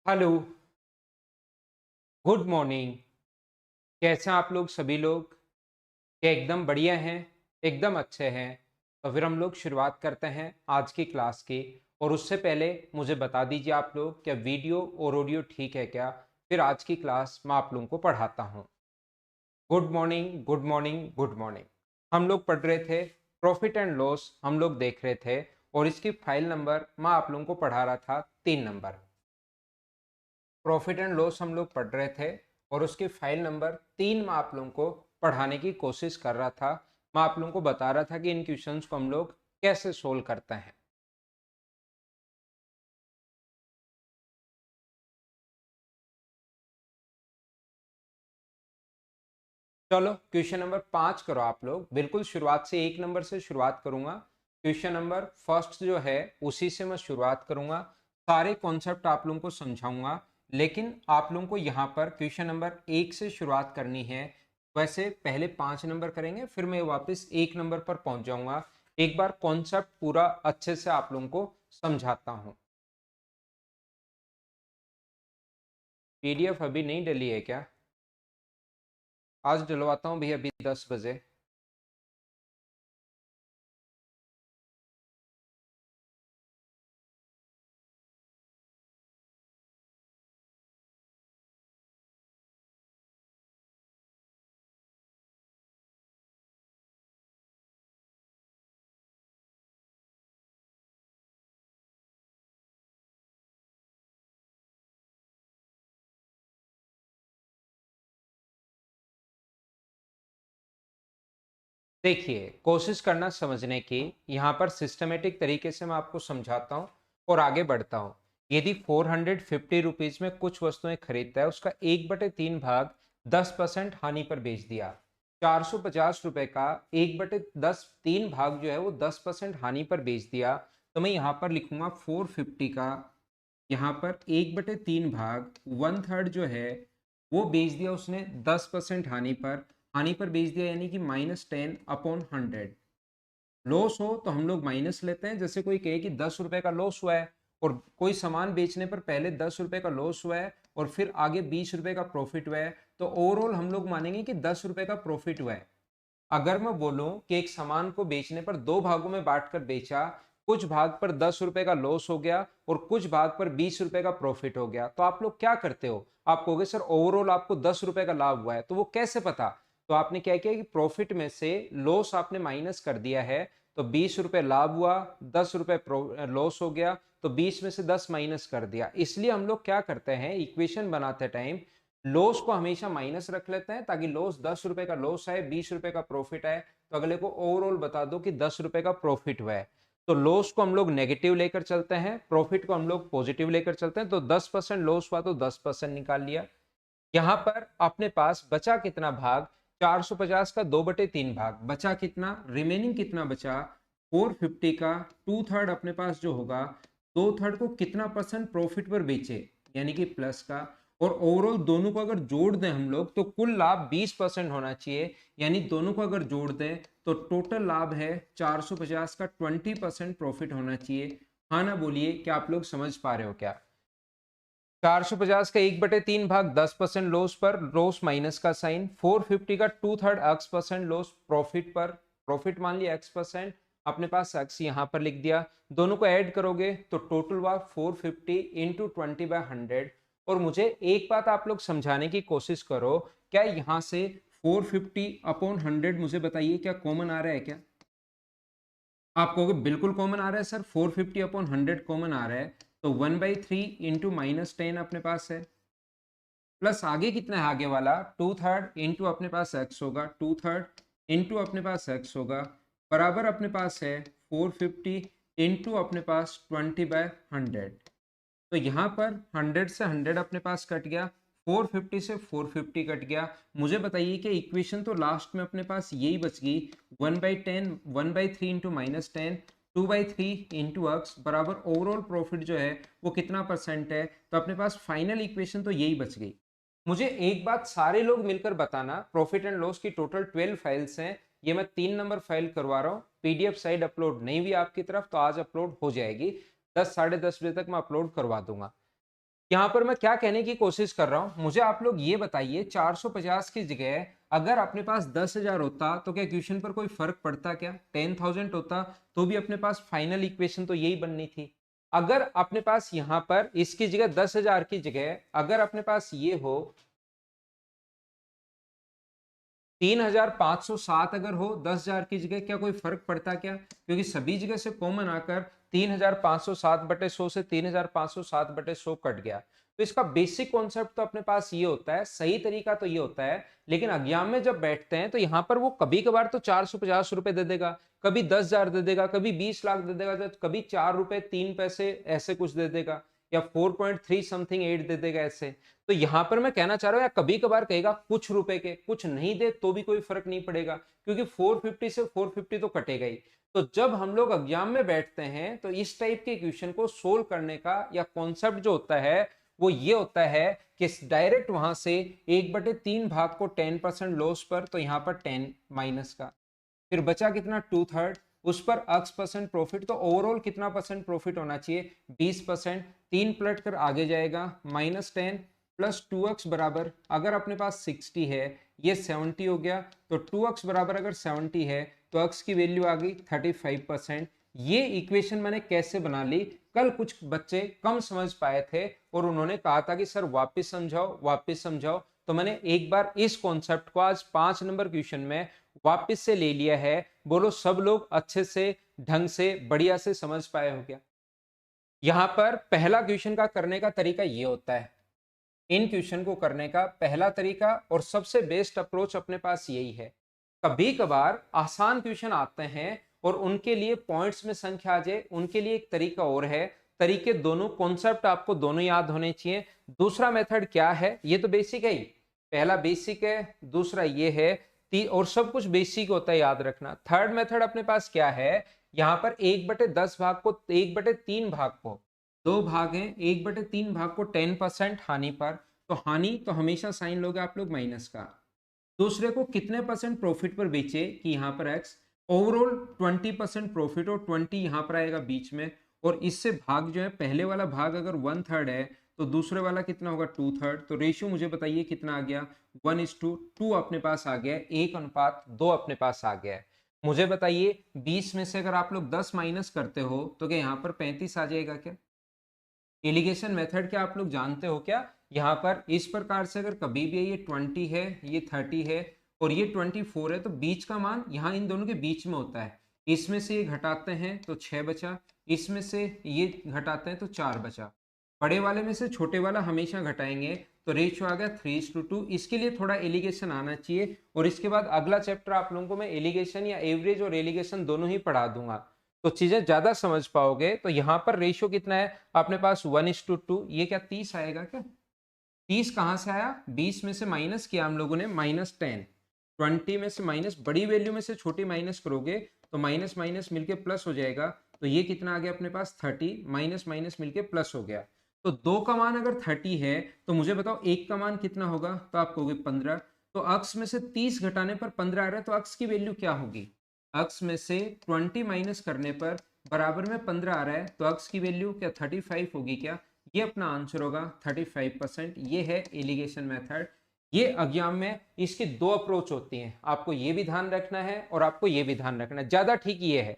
Hello, good morning. कैसे हैं आप लोग सभी लोग? क्या एकदम बढ़िया हैं? एकदम अच्छे हैं। तो फिर हम लोग शुरुआत करते हैं आज की क्लास की। और उससे पहले मुझे बता दीजिए आप लोग, क्या वीडियो और ऑडियो ठीक है क्या? फिर आज की क्लास मैं आप लोगों को पढ़ाता हूँ। Good morning, good morning, good morning. हम लोग पढ़ रहे थे प्रॉफिट एंड लॉस, हम लोग देख रहे थे। और इसकी फाइल नंबर मैं आप लोगों को पढ़ा रहा था 3 नंबर। प्रॉफिट एंड लॉस हम लोग पढ़ रहे थे और उसकी फाइल नंबर 3 मैं आप लोगों को पढ़ाने की कोशिश कर रहा था। मैं आप लोगों को बता रहा था कि इन क्वेश्चंस को हम लोग कैसे सोल्व करते हैं। चलो क्वेश्चन नंबर 5 करो आप लोग। बिल्कुल शुरुआत से 1 नंबर से शुरुआत करूंगा। क्वेश्चन नंबर फर्स्ट जो है उसी से मैं शुरुआत करूंगा। सारे कॉन्सेप्ट आप लोगों को समझाऊंगा। लेकिन आप लोगों को यहाँ पर क्वेश्चन नंबर 1 से शुरुआत करनी है। वैसे पहले 5 नंबर करेंगे, फिर मैं वापस 1 नंबर पर पहुंच जाऊंगा। एक बार कॉन्सेप्ट पूरा अच्छे से आप लोगों को समझाता हूँ। पीडीएफ अभी नहीं डली है क्या? आज डलवाता हूँ भैया, अभी 10 बजे। देखिए, कोशिश करना समझने की। यहाँ पर सिस्टमेटिक तरीके से मैं आपको समझाता हूँ और आगे बढ़ता हूँ। यदि 450 रुपीज में कुछ वस्तुएं खरीदता है, उसका 1/3 भाग 10% हानि पर बेच दिया। 450 रुपए का 1/10 3 भाग जो है वो 10% हानि पर बेच दिया। तो मैं यहाँ पर लिखूंगा 450 का, यहाँ पर 1/3 भाग 1/3 जो है वो बेच दिया उसने 10% हानि पर। हानि पर बेच दिया यानी कि -10/100। लॉस हो तो हम लोग माइनस लेते हैं। जैसे कोई कहे कि 10 रुपए का लॉस हुआ है और कोई सामान बेचने पर पहले 10 रुपए का लॉस हुआ है और फिर आगे 20 रुपए का प्रॉफिट हुआ है, तो ओवरऑल हम लोग मानेंगे कि 10 रुपए का प्रॉफिट हुआ है। अगर मैं बोलूं कि एक सामान को बेचने पर 2 भागों में बांटकर बेचा, कुछ भाग पर 10 रुपए का लॉस हो गया और कुछ भाग पर 20 रुपए का प्रॉफिट हो गया, तो आप लोग क्या करते हो? आप कहोगे सर ओवरऑल आपको 10 रुपए का लाभ हुआ है, तो वो कैसे पता? तो आपने क्या किया कि प्रॉफिट में से लॉस आपने माइनस कर दिया है। तो 20 रुपए लाभ हुआ, 10 रुपए लॉस हो गया, तो 20 में से 10 माइनस कर दिया। इसलिए हम लोग क्या करते हैं, इक्वेशन बनाते टाइम लॉस को हमेशा माइनस रख लेते हैं, ताकि लॉस 10 रुपए का लॉस आए, 20 रुपए का प्रॉफिट आए, तो अगले को ओवरऑल बता दो कि 10 रुपए का प्रॉफिट हुआ है। तो लॉस को हम लोग नेगेटिव लेकर चलते हैं, प्रॉफिट को हम लोग पॉजिटिव लेकर चलते हैं। तो 10% लॉस हुआ तो 10% निकाल लिया। यहां पर अपने पास बचा कितना भाग? 450 का 2/3 भाग बचा कितना, रिमेनिंग कितना बचा? 450 का 2/3 अपने पास जो होगा, 2/3 को कितना परसेंट प्रॉफिट पर बेचे, यानी कि प्लस का। और ओवरऑल दोनों को अगर जोड़ दें हम लोग तो कुल लाभ 20% होना चाहिए। यानी दोनों को अगर जोड़ दें तो टोटल लाभ है 450 का 20% प्रॉफिट होना चाहिए। हाँ ना बोलिए, क्या आप लोग समझ पा रहे हो क्या? 450 का 1/3 भाग 10% लॉस पर, लॉस माइनस का साइन। 450 का 2/3 x% लॉस प्रॉफिट पर, प्रॉफिट मान लिया x%। अपने पास x यहां पर लिख दिया। दोनों को ऐड करोगे तो टोटल हुआ 450 इंटू 20/100। और मुझे एक बात आप लोग समझाने की कोशिश करो, क्या यहां से 450/100 मुझे बताइए क्या कॉमन आ रहा है क्या? आप कहोगे बिल्कुल कॉमन आ रहा है सर, 450/100 कॉमन आ रहा है। तो 1/3 इंटू -10 अपने पास है, प्लस आगे कितना है आगे वाला 2/3 इंटू अपने पास x होगा, 2/3 इंटू अपने पास x होगा, बराबर अपने पास है 450 इंटू अपने पास 20/100। तो यहाँ पर 100 से 100 अपने पास कट गया, 450 से 450 कट गया। मुझे बताइए कि इक्वेशन तो लास्ट में अपने पास यही बच गई, 1/10 1/3 इंटू -10 2/3 इंटू एक्स बराबर ओवरऑल प्रॉफिट जो है वो कितना परसेंट है। तो अपने पास फाइनल इक्वेशन तो यही बच गई। मुझे एक बात सारे लोग मिलकर बताना, प्रॉफिट एंड लॉस की टोटल 12 फाइल्स हैं। ये मैं 3 नंबर फाइल करवा रहा हूँ। पीडीएफ साइड अपलोड नहीं हुई आपकी तरफ, तो आज अपलोड हो जाएगी। 10 साढ़े 10 बजे तक मैं अपलोड करवा दूंगा। यहाँ पर मैं क्या कहने की कोशिश कर रहा हूँ, मुझे आप लोग ये बताइए 450 की जगह अगर अपने पास 10,000 होता तो क्या क्वेश्चन पर कोई फर्क पड़ता? क्या 10,000 होता तो भी अपने पास फाइनल इक्वेशन तो यही बननी थी। अगर अपने पास यहाँ पर इसकी जगह 10,000 की जगह अगर अपने पास ये हो 3,507 अगर हो 10,000 की जगह, क्या कोई फर्क पड़ता? क्या, क्योंकि सभी जगह से कॉमन आकर 3,507/100 से 3,507/100 कट गया। तो इसका बेसिक कॉन्सेप्ट तो अपने पास ये होता है, सही तरीका तो ये होता है, लेकिन एग्जाम में जब बैठते हैं तो यहाँ पर वो कभी कभार तो 450 रुपए दे देगा, कभी 10,000 दे देगा, कभी 20 लाख दे देगा, कभी 4 रुपए 3 पैसे ऐसे कुछ दे देगा, या 4.3 समथिंग 8 दे देगा ऐसे। तो यहां पर मैं कहना चाह रहा हूं, या कभी कभार कहेगा कुछ रुपए के, कुछ नहीं दे तो भी कोई फर्क नहीं पड़ेगा, क्योंकि 450 से 450 तो कटेगा ही। तो जब हम लोग एग्जाम में बैठते हैं तो इस टाइप के क्वेश्चन को सोल्व करने का या कॉन्सेप्ट जो होता है वो ये होता है कि डायरेक्ट वहां से 1/3 भाग को 10% लॉस पर, तो यहां पर 10 माइनस का, फिर बचा कितना 2/3, उस पर x परसेंट प्रॉफिट, तो ओवरऑल कितना परसेंट प्रॉफिट होना चाहिए 20%। 3 पलट कर आगे जाएगा -10 प्लस 2x बराबर, अगर अपने पास 60 है ये 70 हो गया, तो 2x बराबर अगर 70 है तो x की वैल्यू आ गई 35%। ये इक्वेशन मैंने कैसे बना ली, कल कुछ बच्चे कम समझ पाए थे और उन्होंने कहा था कि सर वापस समझाओ वापस समझाओ, तो मैंने एक बार इस कॉन्सेप्ट को आज 5 नंबर क्वेश्चन में वापस से ले लिया है। बोलो सब लोग अच्छे से ढंग से बढ़िया से समझ पाए हो क्या? यहां पर पहला क्वेश्चन का करने का तरीका ये होता है, इन क्वेश्चन को करने का पहला तरीका और सबसे बेस्ट अप्रोच अपने पास यही है। कभी कभार आसान क्वेश्चन आते हैं और उनके लिए पॉइंट्स में संख्या आ जाए, उनके लिए एक तरीका और है। तरीके दोनों, कॉन्सेप्ट आपको दोनों याद होने चाहिए। दूसरा मेथड क्या है, ये तो बेसिक है ही, पहला बेसिक है, दूसरा ये है, और सब कुछ बेसिक होता है याद रखना। थर्ड मेथड अपने पास क्या है, यहां पर 1/10 भाग को 1/3 भाग को, दो भाग हैं, 1/3 भाग को 10% हानि पर, तो हानि तो हमेशा साइन लोगे आप लोग माइनस का। दूसरे को कितने परसेंट प्रॉफिट पर बेचे, कि यहाँ पर एक्स, ओवरऑल 20% प्रॉफिट, और 20 यहाँ पर आएगा बीच में, और इससे भाग जो है, पहले वाला भाग अगर 1/3 है तो दूसरे वाला कितना होगा 2/3। तो रेशियो मुझे बताइए कितना आ गया, 1:2 अपने पास आ गया, 1:2 अपने पास आ गया है। मुझे बताइए 20 में से अगर आप लोग 10 माइनस करते हो तो क्या यहाँ पर 35 आ जाएगा क्या? एलिगेशन मेथड क्या आप लोग जानते हो क्या? यहाँ पर इस प्रकार से अगर कभी भी ये 20 है, ये 30 है और ये 24 है, तो बीच का मान यहाँ इन दोनों के बीच में होता है। इसमें से ये घटाते हैं तो 6 बचा, इसमें से ये घटाते हैं तो 4 बचा। बड़े वाले में से छोटे वाला हमेशा घटाएंगे, तो रेशियो आ गया 3:2। इसके लिए थोड़ा एलिगेशन आना चाहिए, और इसके बाद अगला चैप्टर आप लोगों को मैं एलिगेशन या एवरेज और एलिगेशन दोनों ही पढ़ा दूंगा, तो चीजें ज्यादा समझ पाओगे। तो यहाँ पर रेशियो कितना है अपने पास 1:2, ये क्या 30 आएगा क्या? 30 कहां से आया, 20 में से माइनस किया हम लोगों ने -10, 20 में से माइनस, बड़ी वैल्यू में से छोटी माइनस करोगे तो माइनस माइनस मिलके प्लस हो जाएगा, तो ये कितना आ गया अपने पास 30, माइनस माइनस मिलके प्लस हो गया। तो दो का मान अगर 30 है तो मुझे बताओ एक का मान कितना होगा, तो आप कहोगे 15। तो अक्स में से 30 घटाने पर 15 आ रहा है, तो अक्स की वैल्यू क्या होगी, अक्स में से 20 माइनस करने पर बराबर में 15 आ रहा है, तो अक्स की वैल्यू क्या 35 होगी क्या? ये अपना आंसर होगा 35%। ये है एलिगेशन मेथड। ये एग्जाम में इसकी दो अप्रोच होती हैं, आपको ये भी ध्यान रखना है और आपको ये भी ध्यान रखना है। ज्यादा ठीक ये है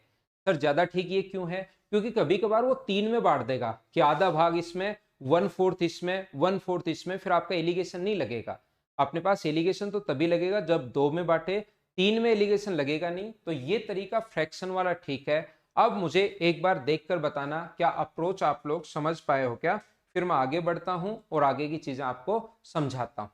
सर, ज्यादा ठीक ये क्यों है, क्योंकि कभी कभार वो 3 में बांट देगा कि आधा भाग इसमें, 1/4 इसमें, 1/4 इसमें, फिर आपका एलिगेशन नहीं लगेगा। अपने पास एलिगेशन तो तभी लगेगा जब 2 में बांटे, 3 में एलिगेशन लगेगा नहीं। तो ये तरीका फ्रैक्शन वाला ठीक है। अब मुझे एक बार देखकर बताना क्या अप्रोच आप लोग समझ पाए हो क्या, फिर मैं आगे बढ़ता हूं और आगे की चीजें आपको समझाता हूं।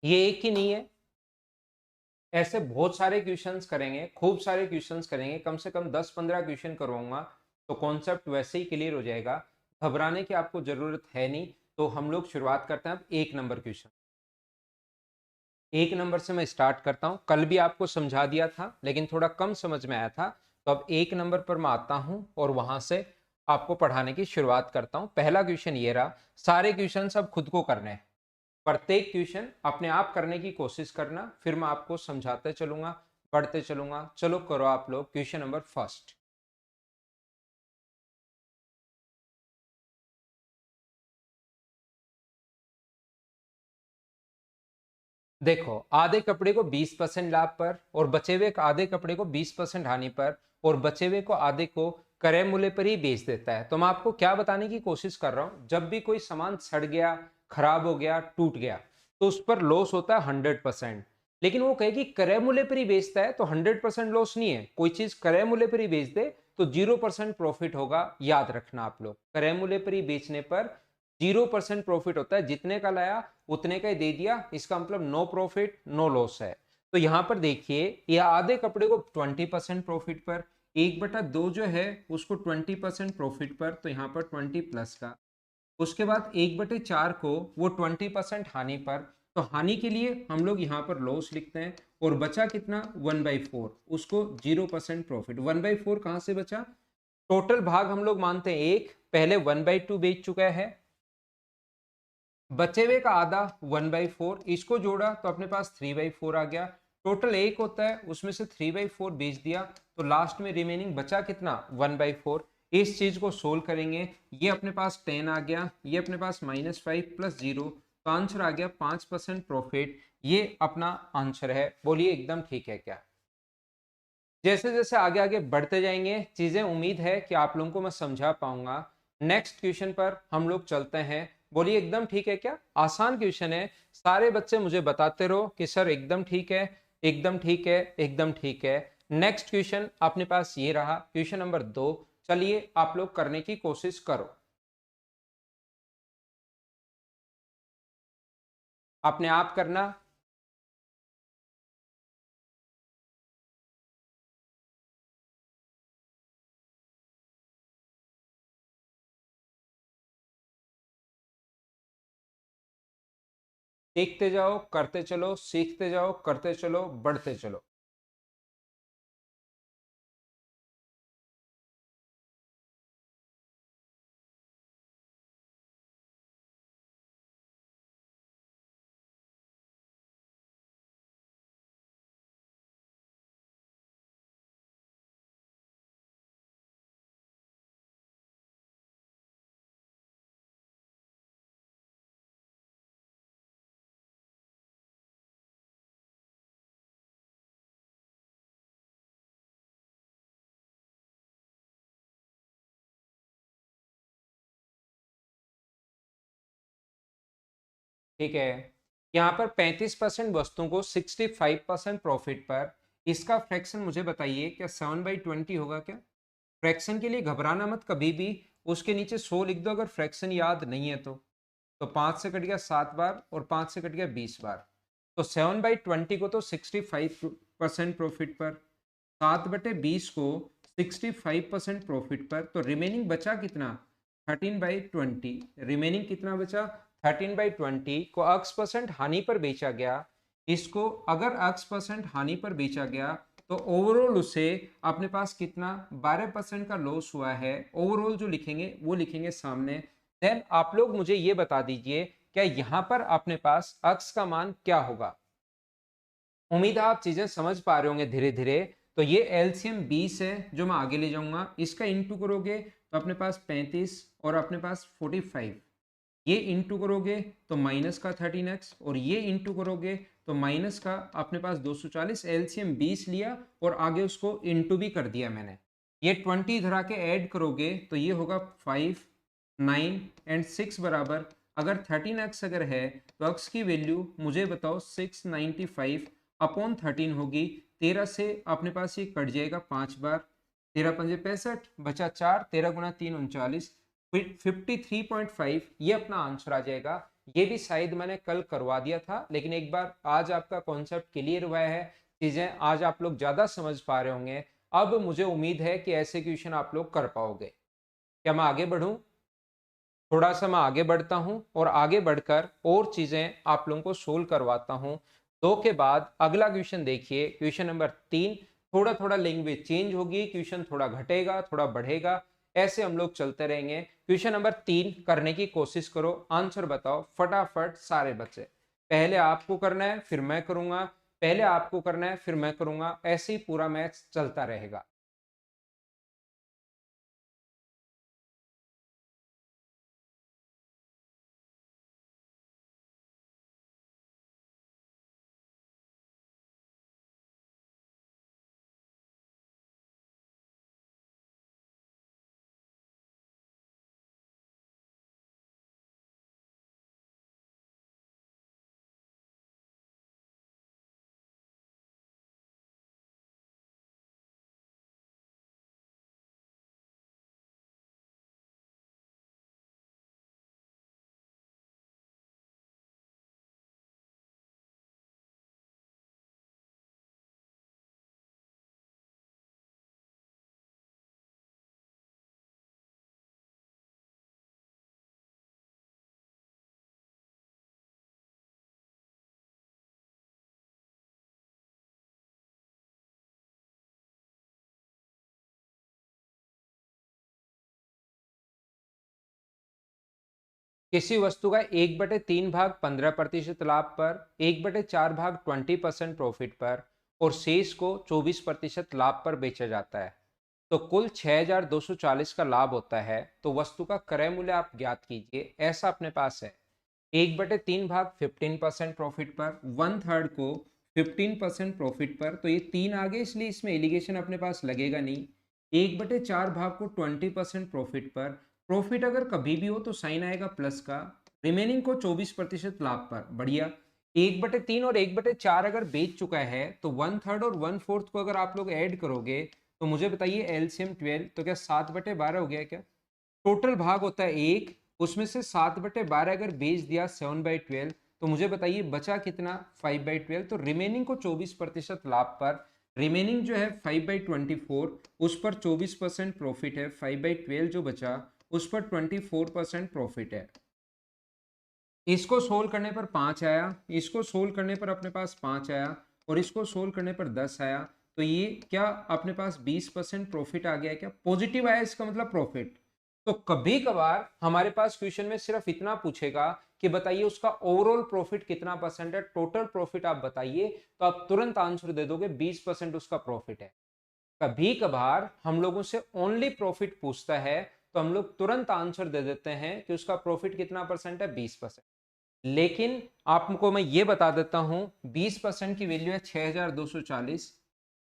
ये एक ही नहीं है, ऐसे बहुत सारे क्वेश्चंस करेंगे, खूब सारे क्वेश्चंस करेंगे, कम से कम 10-15 क्वेश्चन करवाऊंगा, तो कॉन्सेप्ट वैसे ही क्लियर हो जाएगा। घबराने की आपको जरूरत है नहीं। तो हम लोग शुरुआत करते हैं अब 1 नंबर क्वेश्चन। 1 नंबर से मैं स्टार्ट करता हूं। कल भी आपको समझा दिया था लेकिन थोड़ा कम समझ में आया था, तो अब 1 नंबर पर मैं आता हूं और वहां से आपको पढ़ाने की शुरुआत करता हूं। पहला क्वेश्चन ये रहा। सारे क्वेश्चन अब खुद को करने हैं, प्रत्येक क्वेश्चन अपने आप करने की कोशिश करना, फिर मैं आपको समझाते चलूंगा, पढ़ते चलूंगा। चलो करो आप लोग क्वेश्चन नंबर फर्स्ट। देखो, आधे कपड़े को 20% लाभ पर और बचे हुए आधे कपड़े को 20% हानि पर और बचे हुए को आधे को क्रय मूल्य पर ही बेच देता है। तो मैं आपको क्या बताने की कोशिश कर रहा हूं, जब भी कोई सामान सड़ गया, खराब हो गया, टूट गया, तो उस पर लॉस होता है 100%। लेकिन वो कहे कि क्रय मूल्य पर ही बेचता है तो 100% लॉस नहीं है। कोई चीज क्रय मूल्य पर ही बेच दे तो 0% प्रॉफिट होगा। याद रखना आप लोग, क्रय मूल्य पर ही बेचने पर 0% प्रॉफिट होता है। जितने का लाया उतने का ही दे दिया, इसका मतलब नो प्रॉफिट नो लॉस है। तो यहां पर देखिए, ये आधे कपड़े को 20% प्रॉफिट पर, 1/2 जो है उसको 20% प्रॉफिट पर, तो यहाँ पर 20 प्लस का। उसके बाद 1/4 को वो 20% हानि पर, तो हानि के लिए हम लोग यहाँ पर लॉस लिखते हैं। और बचा कितना, 1/4, उसको 0% प्रॉफिट। 1/4 कहां से बचा, टोटल भाग हम लोग मानते हैं एक, पहले 1/2 बेच चुका है, बचे हुए का आधा 1/4, इसको जोड़ा तो अपने पास 3/4 आ गया। टोटल एक होता है, उसमें से 3/4 बेच दिया, तो लास्ट में रिमेनिंग बचा कितना, 1/4। इस चीज को सोल्व करेंगे, ये अपने पास 10 आ गया, ये अपने पास -5 प्लस 0, तो आंसर आ गया 5% प्रॉफिट। ये अपना आंसर है। बोलिए एकदम ठीक है क्या। जैसे जैसे आगे आगे बढ़ते जाएंगे चीजें, उम्मीद है कि आप लोगों को मैं समझा पाऊंगा। नेक्स्ट क्वेश्चन पर हम लोग चलते हैं। बोलिए एकदम ठीक है क्या। आसान क्वेश्चन है, सारे बच्चे मुझे बताते रहो कि सर एकदम ठीक है, एकदम ठीक है, एकदम ठीक है। नेक्स्ट क्वेश्चन अपने पास ये रहा, क्वेश्चन नंबर 2। चलिए आप लोग करने की कोशिश करो, अपने आप करना। देखते जाओ, करते चलो, सीखते जाओ, करते चलो, बढ़ते चलो। ठीक है, यहाँ पर 35% वस्तुओं को 65% प्रॉफिट पर, इसका फ्रैक्शन मुझे बताइए, क्या 7/20 होगा क्या। फ्रैक्शन के लिए घबराना मत कभी भी, उसके नीचे 100 लिख दो अगर फ्रैक्शन याद नहीं है तो 5 से कट गया 7 बार और 5 से कट गया 20 बार। तो 7/20 को तो 65% प्रॉफिट पर, 7/20 को 65% प्रॉफिट पर, तो रिमेनिंग बचा कितना, 13/20। रिमेनिंग कितना बचा, 13/20 को x% हानि पर बेचा गया। इसको अगर x% हानि पर बेचा गया तो ओवरऑल उसे अपने पास कितना, 12% का लॉस हुआ है। ओवरऑल जो लिखेंगे वो लिखेंगे सामने। देन आप लोग मुझे ये बता दीजिए, क्या यहां पर अपने पास x का मान क्या होगा। उम्मीद है आप चीजें समझ पा रहे होंगे धीरे धीरे। तो ये एलसीएम 20 है जो मैं आगे ले जाऊंगा, इसका इंटू करोगे तो अपने पास 35 और अपने पास 45, ये इंटू करोगे तो माइनस का 13x और ये इंटू करोगे तो माइनस का अपने पास 240। एलसीएम 20 लिया और आगे उसको इंटू भी कर दिया मैंने। ये 20 इधर आके ऐड करोगे तो ये होगा 5, 9 एंड 6 बराबर, अगर 13x अगर है तो x की वैल्यू मुझे बताओ 695 अपॉन 13 होगी। 13 से अपने पास ये कट जाएगा 5 बार, 13×5 65, बचा 4, 13×3 39, 53.5 ये अपना आंसर आ जाएगा। ये भी शायद मैंने कल करवा दिया था, लेकिन एक बार आज आपका कॉन्सेप्ट क्लियर हुआ है चीजें आज आप लोग ज्यादा समझ पा रहे होंगे। अब मुझे उम्मीद है कि ऐसे क्वेश्चन आप लोग कर पाओगे। क्या मैं आगे बढ़ूं? थोड़ा सा मैं आगे बढ़ता हूं और आगे बढ़कर और चीजें आप लोगों को सोल्व करवाता हूं। दो के बाद अगला क्वेश्चन देखिए, क्वेश्चन नंबर 3। थोड़ा थोड़ा लैंग्वेज चेंज होगी, क्वेश्चन थोड़ा घटेगा थोड़ा बढ़ेगा, ऐसे हम लोग चलते रहेंगे। क्वेश्चन नंबर 3 करने की कोशिश करो, आंसर बताओ फटाफट सारे बच्चे। पहले आपको करना है फिर मैं करूंगा, पहले आपको करना है फिर मैं करूंगा, ऐसे ही पूरा मैच चलता रहेगा। किसी वस्तु का 1/3 भाग 15% लाभ पर, 1/4 भाग 20% प्रॉफिट पर और शेष को 24% लाभ पर बेचा जाता है, तो कुल 6240 का लाभ होता है। तो वस्तु का क्रय मूल्य आप ज्ञात कीजिए। ऐसा अपने पास है, 1/3 भाग 15% प्रॉफिट पर, 1/3 को 15% प्रॉफिट पर, तो ये 3 आ गए इसलिए इसमें एलिगेशन अपने पास लगेगा नहीं। 1/4 भाग को 20% प्रॉफिट पर, प्रॉफिट अगर कभी भी हो तो साइन आएगा प्लस का, रिमेनिंग को 24% लाभ पर, बढ़िया। 1/3 और 1/4 अगर बेच चुका है तो 1/3 और 1/4 को अगर आप लोग ऐड करोगे तो मुझे बताइए एलसीएम 12, तो क्या 7/12 हो गया क्या? टोटल भाग होता है एक, उसमें से 7/12 अगर बेच दिया 7/12, तो मुझे बताइए बचा कितना? 5/12। तो रिमेनिंग को 24% लाभ पर, रिमेनिंग जो है 5/24, उस पर 24% प्रॉफिट है, 5/12 जो बचा उस पर 24% प्रॉफिट है। इसको सोल्व करने पर 5 आया, इसको सोल्व करने पर अपने पास 5 आया और इसको सोल्व करने पर 10 आया, तो ये क्या अपने पास 20% प्रॉफिट आ गया है क्या? पॉजिटिव आया, इसका मतलब प्रॉफिट। तो कभी कभार हमारे पास क्वेश्चन में सिर्फ इतना पूछेगा कि बताइए उसका ओवरऑल प्रॉफिट कितना परसेंट है, टोटल प्रॉफिट आप बताइए, तो आप तुरंत आंसर दे दोगे 20% उसका प्रॉफिट है। कभी कभार हम लोगों से ओनली प्रॉफिट पूछता है तो हम लोग तुरंत आंसर दे देते हैं कि उसका प्रॉफिट कितना परसेंट है, 20%। लेकिन आपको मैं ये बता देता हूं, 20% की वैल्यू है 6240।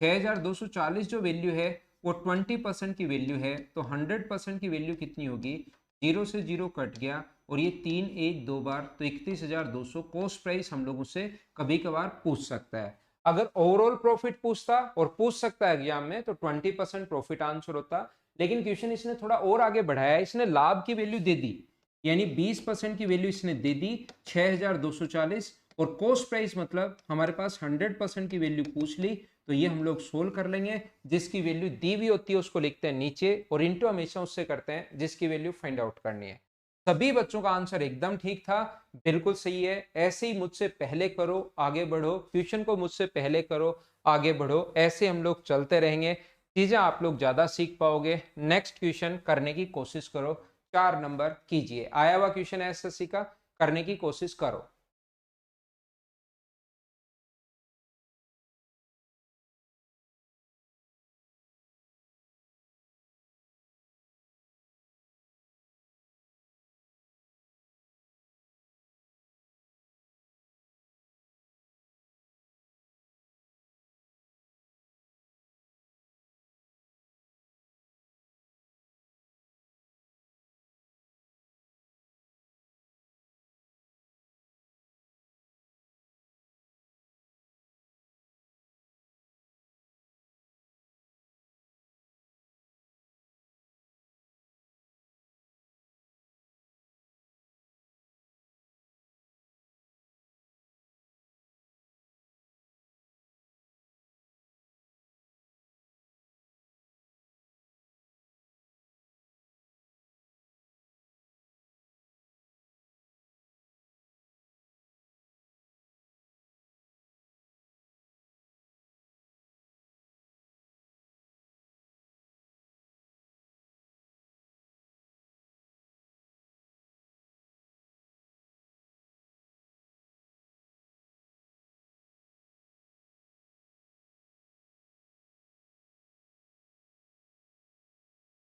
6240 जो वैल्यू है वो 20% की वैल्यू है, तो 100% की वैल्यू कितनी होगी? जीरो से जीरो कट गया और ये 3 1 2 बार, तो 31,200 कॉस्ट प्राइस हम लोगों से कभी कभार पूछ सकता है। अगर ओवरऑल प्रॉफिट पूछता और पूछ सकता है एग्जाम में तो 20% प्रॉफिट आंसर होता। लेकिन क्वेश्चन इसने थोड़ा और आगे बढ़ाया, इसने लाभ की वैल्यू दे दी, यानी 20% की वैल्यू इसने दे दी 6240, और कॉस्ट प्राइस मतलब हमारे पास 100% की वैल्यू पूछ ली, तो ये हम लोग सोल्व कर लेंगे। जिसकी वैल्यू दी हुई होती है उसको लिखते हैं नीचे और इंटू हमेशा उससे करते हैं जिसकी वैल्यू फाइंड आउट करनी है। सभी बच्चों का आंसर एकदम ठीक था, बिल्कुल सही है। ऐसे ही मुझसे पहले करो आगे बढ़ो, क्वेश्चन को मुझसे पहले करो आगे बढ़ो, ऐसे हम लोग चलते रहेंगे। चीजें आप लोग ज्यादा सीख पाओगे। नेक्स्ट क्वेश्चन करने की कोशिश करो, 4 नंबर कीजिए। आया हुआ क्वेश्चन एसएससी का करने की कोशिश करो।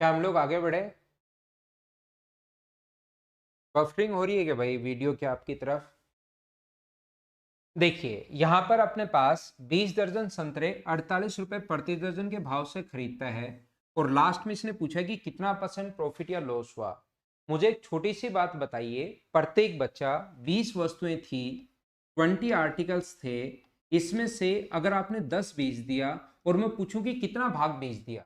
क्या हम लोग आगे बढ़े? बफरिंग हो रही है क्या भाई वीडियो की आपकी तरफ? देखिए यहाँ पर अपने पास 20 दर्जन संतरे 48 रुपए प्रति दर्जन के भाव से खरीदता है और लास्ट में इसने पूछा कि कितना परसेंट प्रॉफिट या लॉस हुआ। मुझे एक छोटी सी बात बताइए, प्रत्येक बच्चा 20 वस्तुएं थी, 20 आर्टिकल्स थे, इसमें से अगर आपने 10 बेच दिया और मैं पूछूं कि कितना भाग बेच दिया,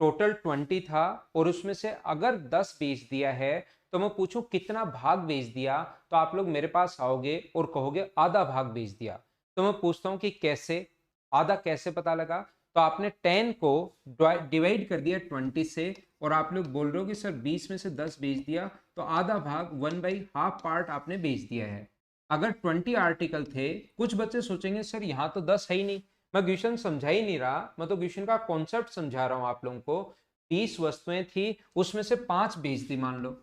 टोटल 20 था और उसमें से अगर 10 बेच दिया है तो मैं पूछूं कितना भाग बेच दिया, तो आप लोग मेरे पास आओगे और कहोगे आधा भाग बेच दिया। तो मैं पूछता हूं कि कैसे, आधा कैसे पता लगा? तो आपने 10 को डिवाइड कर दिया 20 से और आप लोग बोल रहे हो कि सर 20 में से 10 बेच दिया, तो आधा भाग 1/2 पार्ट आपने बेच दिया है। अगर 20 आर्टिकल थे, कुछ बच्चे सोचेंगे सर यहाँ तो 10 है ही नहीं, मैं क्वेश्चन समझा ही नहीं रहा, मैं तो क्वेश्चन का कॉन्सेप्ट समझा रहा हूं आप लोगों को। 20 वस्तुएं थी, उसमें से 5 बेच दी मान लो,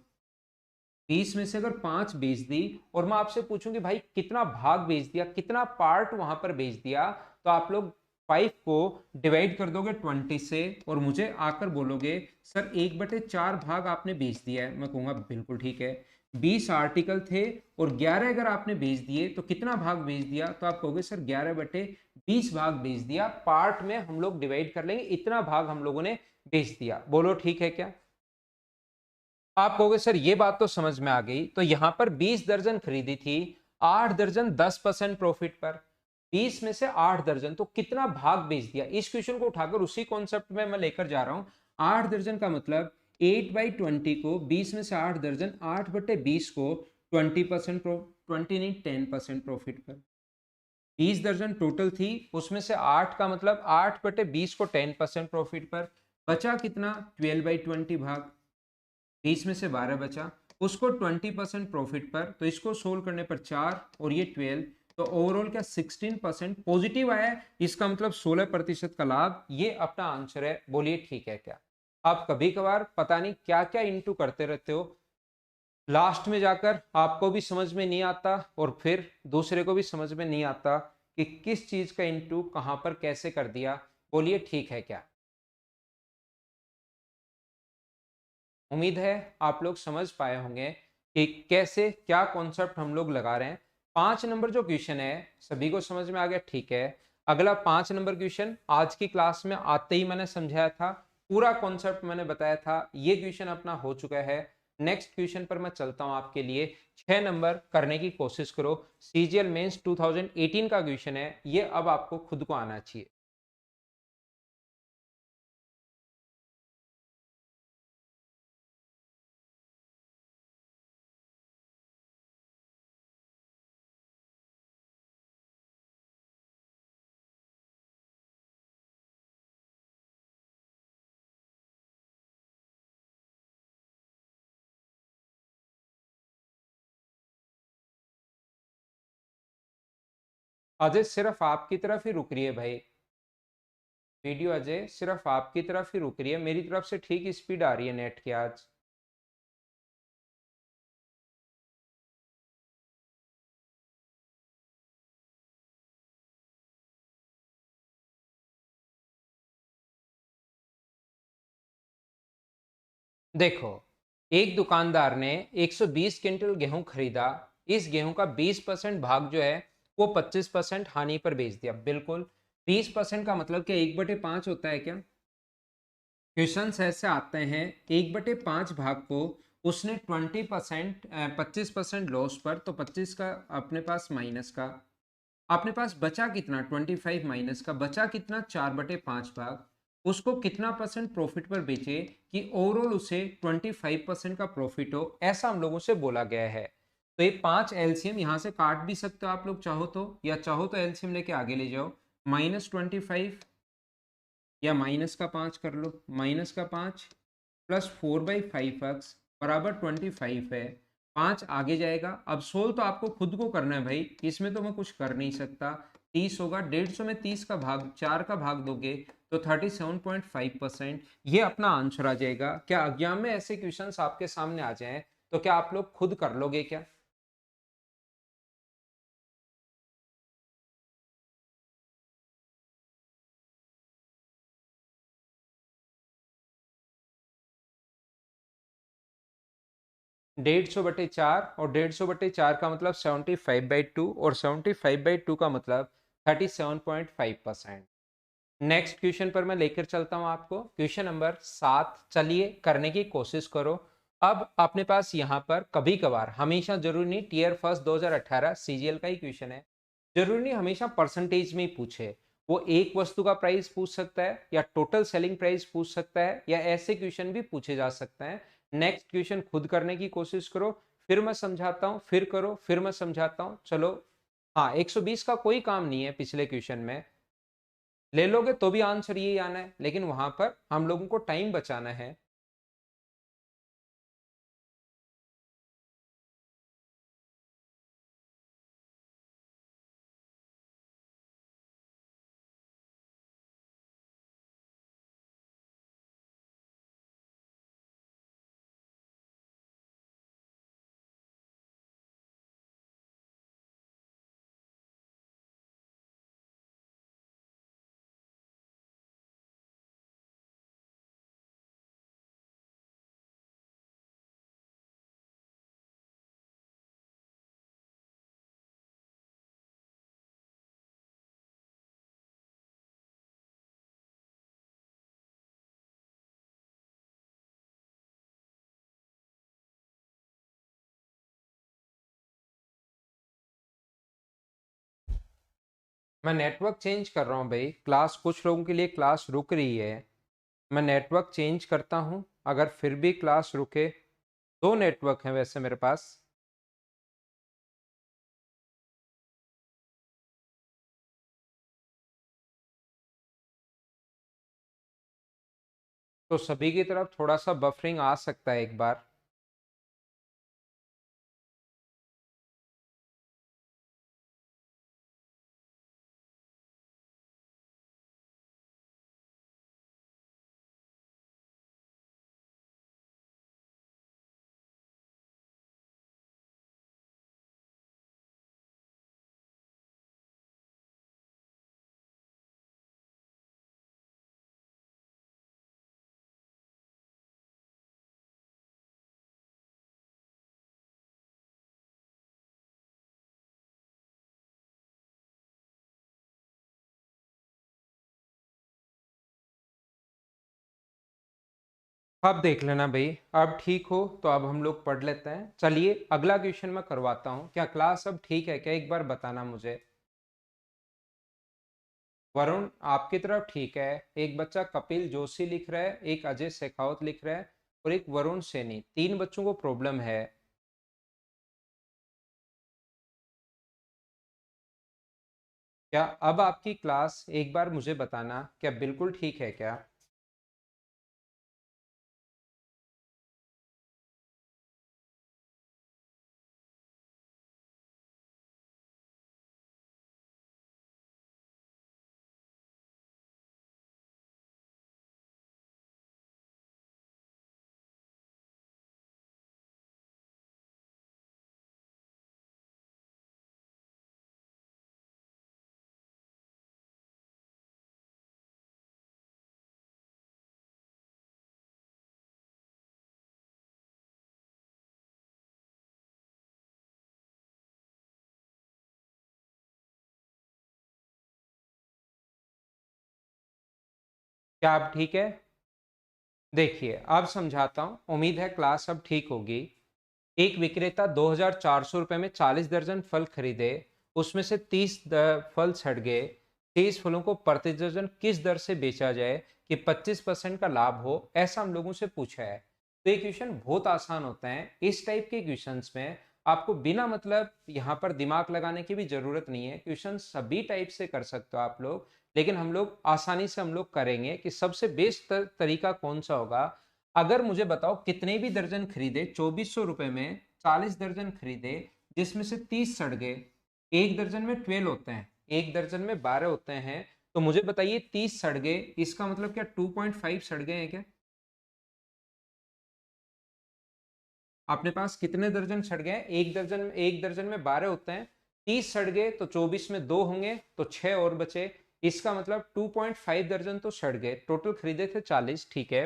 20 में से अगर 5 बेच दी और मैं आपसे पूछूं कि भाई कितना भाग बेच दिया, कितना पार्ट वहां पर बेच दिया, तो आप लोग 5 को डिवाइड कर दोगे 20 से और मुझे आकर बोलोगे सर 1/4 भाग आपने बेच दिया है। मैं कहूंगा बिल्कुल ठीक है। 20 आर्टिकल थे और 11 अगर आपने बेच दिए तो कितना भाग बेच दिया, तो आप कहोगे सर 11/20 भाग बेच दिया, पार्ट में हम लोग डिवाइड कर लेंगे, इतना भाग हम लोगों ने बेच दिया। बोलो ठीक है क्या? आप कहोगे सर ये बात तो समझ में आ गई, तो यहां पर 20 दर्जन खरीदी थी, 8 दर्जन 10% प्रॉफिट पर, 20 में से 8 दर्जन, तो कितना भाग बेच दिया? इस क्वेश्चन को उठाकर उसी कॉन्सेप्ट में मैं लेकर जा रहा हूं। 8 दर्जन का मतलब 8/20 को 20 में से 8 दर्जन, 8/20 को 20%, 20 नहीं 10% प्रॉफिट पर। 20 दर्जन टोटल थी, उसमें से 8 का मतलब 8/20 को 10% प्रॉफिट पर, बचा कितना? 12/20 भाग, 20 में से 12 बचा, उसको 20% प्रॉफिट पर, तो इसको सोल्व करने पर 4 और ये 12, तो ओवरऑल क्या 16% पॉजिटिव आया है, इसका मतलब 16% का लाभ, ये अपना आंसर है। बोलिए ठीक है क्या? आप कभी कभार पता नहीं क्या क्या इंटू करते रहते हो, लास्ट में जाकर आपको भी समझ में नहीं आता और फिर दूसरे को भी समझ में नहीं आता कि किस चीज का इंटू कहां पर कैसे कर दिया। बोलिए ठीक है क्या? उम्मीद है आप लोग समझ पाए होंगे कि कैसे क्या कॉन्सेप्ट हम लोग लगा रहे हैं। 5 नंबर जो क्वेश्चन है सभी को समझ में आ गया, ठीक है। अगला 5 नंबर क्वेश्चन आज की क्लास में आते ही मैंने समझाया था, पूरा कॉन्सेप्ट मैंने बताया था, ये क्वेश्चन अपना हो चुका है। नेक्स्ट क्वेश्चन पर मैं चलता हूं आपके लिए। 6 नंबर करने की कोशिश करो, सीजीएल मेंस 2018 का क्वेश्चन है ये, अब आपको खुद को आना चाहिए। अजय सिर्फ आपकी तरफ ही रुक रही है भाई, वीडियो अजय सिर्फ आपकी तरफ ही रुक रही है, मेरी तरफ से ठीक स्पीड आ रही है नेट की आज। देखो, एक दुकानदार ने 120 क्विंटल गेहूं खरीदा, इस गेहूं का 20% भाग जो है वो 25% हानि पर बेच दिया। बिल्कुल, 20% का मतलब क्या 1/5 होता है क्या? क्वेश्चन ऐसे आते हैं, 1/5 भाग को उसने 20%, 25% लॉस पर, तो 25 का अपने पास माइनस का, अपने पास बचा कितना? 25 माइनस का बचा कितना? 4/5 भाग, उसको कितना परसेंट प्रॉफिट पर बेचे कि ओवरऑल उसे 25% का प्रॉफिट हो, ऐसा हम लोगों से बोला गया है। तो ये 5 एलसीएम यहां से काट भी सकते हो आप लोग चाहो तो, या चाहो तो एलसीएम लेके आगे ले जाओ। -25 या -5 कर लो, -5 प्लस 4/5 बराबर 25 है। 5 आगे जाएगा, अब सोल्व तो आपको खुद को करना है भाई, इसमें तो मैं कुछ कर नहीं सकता। 30 होगा, 150 में 30 का भाग 4 का भाग दोगे तो 37.5%, ये अपना आंसर आ जाएगा। क्या एग्जाम में ऐसे क्वेश्चंस आपके सामने आ जाएं तो क्या आप लोग खुद कर लोगे क्या? 150/4, और 150/4 का मतलब 75/2, और 75/2 का मतलब 37.5%। नेक्स्ट क्वेश्चन पर मैं लेकर चलता हूं आपको, क्वेश्चन नंबर 7। चलिए करने की कोशिश करो। अब अपने पास यहाँ पर कभी कभार, हमेशा जरूरी नहीं, टीयर फर्स्ट 2018 सीजीएल का ही क्वेश्चन है, जरूरी नहीं हमेशा परसेंटेज में ही पूछे। वो एक वस्तु का प्राइस पूछ सकता है, या टोटल सेलिंग प्राइस पूछ सकता है, या ऐसे क्वेश्चन भी पूछे जा सकते हैं। नेक्स्ट क्वेश्चन खुद करने की कोशिश करो, फिर मैं समझाता हूँ, फिर करो, फिर मैं समझाता हूँ। चलो, हाँ, 120 का कोई काम नहीं है पिछले क्वेश्चन में, ले लोगे तो भी आंसर यही आना है, लेकिन वहां पर हम लोगों को टाइम बचाना है। मैं नेटवर्क चेंज कर रहा हूँ भाई, क्लास कुछ लोगों के लिए क्लास रुक रही है। मैं नेटवर्क चेंज करता हूँ, अगर फिर भी क्लास रुके, दो नेटवर्क हैं वैसे मेरे पास, तो सभी की तरफ थोड़ा सा बफरिंग आ सकता है एक बार। अब देख लेना भाई, अब ठीक हो तो अब हम लोग पढ़ लेते हैं। चलिए अगला क्वेश्चन मैं करवाता हूँ, क्या क्लास अब ठीक है क्या, एक बार बताना मुझे। वरुण आपकी तरफ ठीक है, एक बच्चा कपिल जोशी लिख रहा है, एक अजय शेखावत लिख रहा है, और एक वरुण सैनी, तीन बच्चों को प्रॉब्लम है। क्या अब आपकी क्लास, एक बार मुझे बताना, क्या बिल्कुल ठीक है क्या। क्या आप ठीक है। देखिए अब समझाता हूँ, उम्मीद है क्लास अब ठीक होगी। एक विक्रेता 2,400 रुपये में 40 दर्जन फल खरीदे, उसमें से 30 फल सड़ गए। 30 फलों को प्रति दर्जन किस दर से बेचा जाए कि 25% का लाभ हो, ऐसा हम लोगों से पूछा है। तो ये क्वेश्चन बहुत आसान होता है। इस टाइप के क्वेश्चंस में आपको बिना मतलब यहाँ पर दिमाग लगाने की भी जरूरत नहीं है, क्वेश्चन सभी टाइप से कर सकते हो आप लोग। लेकिन हम लोग आसानी से हम लोग करेंगे कि सबसे बेस्ट तरीका कौन सा होगा। अगर मुझे बताओ कितने भी दर्जन खरीदे, 2400 रुपए में 40 दर्जन खरीदे, जिसमें से 30 सड़ गए। एक दर्जन में 12 होते हैं, एक दर्जन में 12 होते हैं, तो मुझे बताइए 30 सड़ गए, इसका मतलब क्या 2.5 सड़ गए हैं क्या। अपने पास कितने दर्जन सड़ गए, एक दर्जन में 12 होते हैं, 30 सड़ गए तो 24 में 2 होंगे तो 6 और बचे। इसका मतलब 2.5 दर्जन तो सड़ गए, टोटल खरीदे थे 40, ठीक है।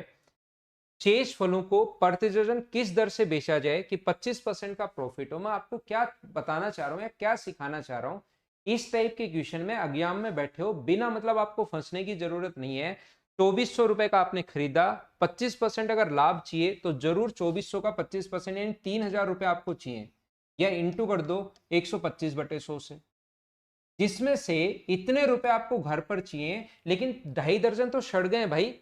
शेष फलों को प्रति दर्जन किस दर से बेचा जाए कि 25% का प्रॉफिट हो। मैं आपको क्या बताना चाह रहा हूँ या क्या सिखाना चाह रहा हूँ, इस टाइप के क्वेश्चन में एग्जाम में बैठे हो बिना मतलब आपको फंसने की जरूरत नहीं है। 2400 रुपए का आपने खरीदा, 25% अगर लाभ चाहिए तो जरूर 2400 का 25% यानी 3000 रुपए आपको चाहिए, या इंटू कर दो 125/100 से, जिसमें से इतने रुपए आपको घर पर चाहिए, लेकिन 2.5 दर्जन तो सड़ गए भाई।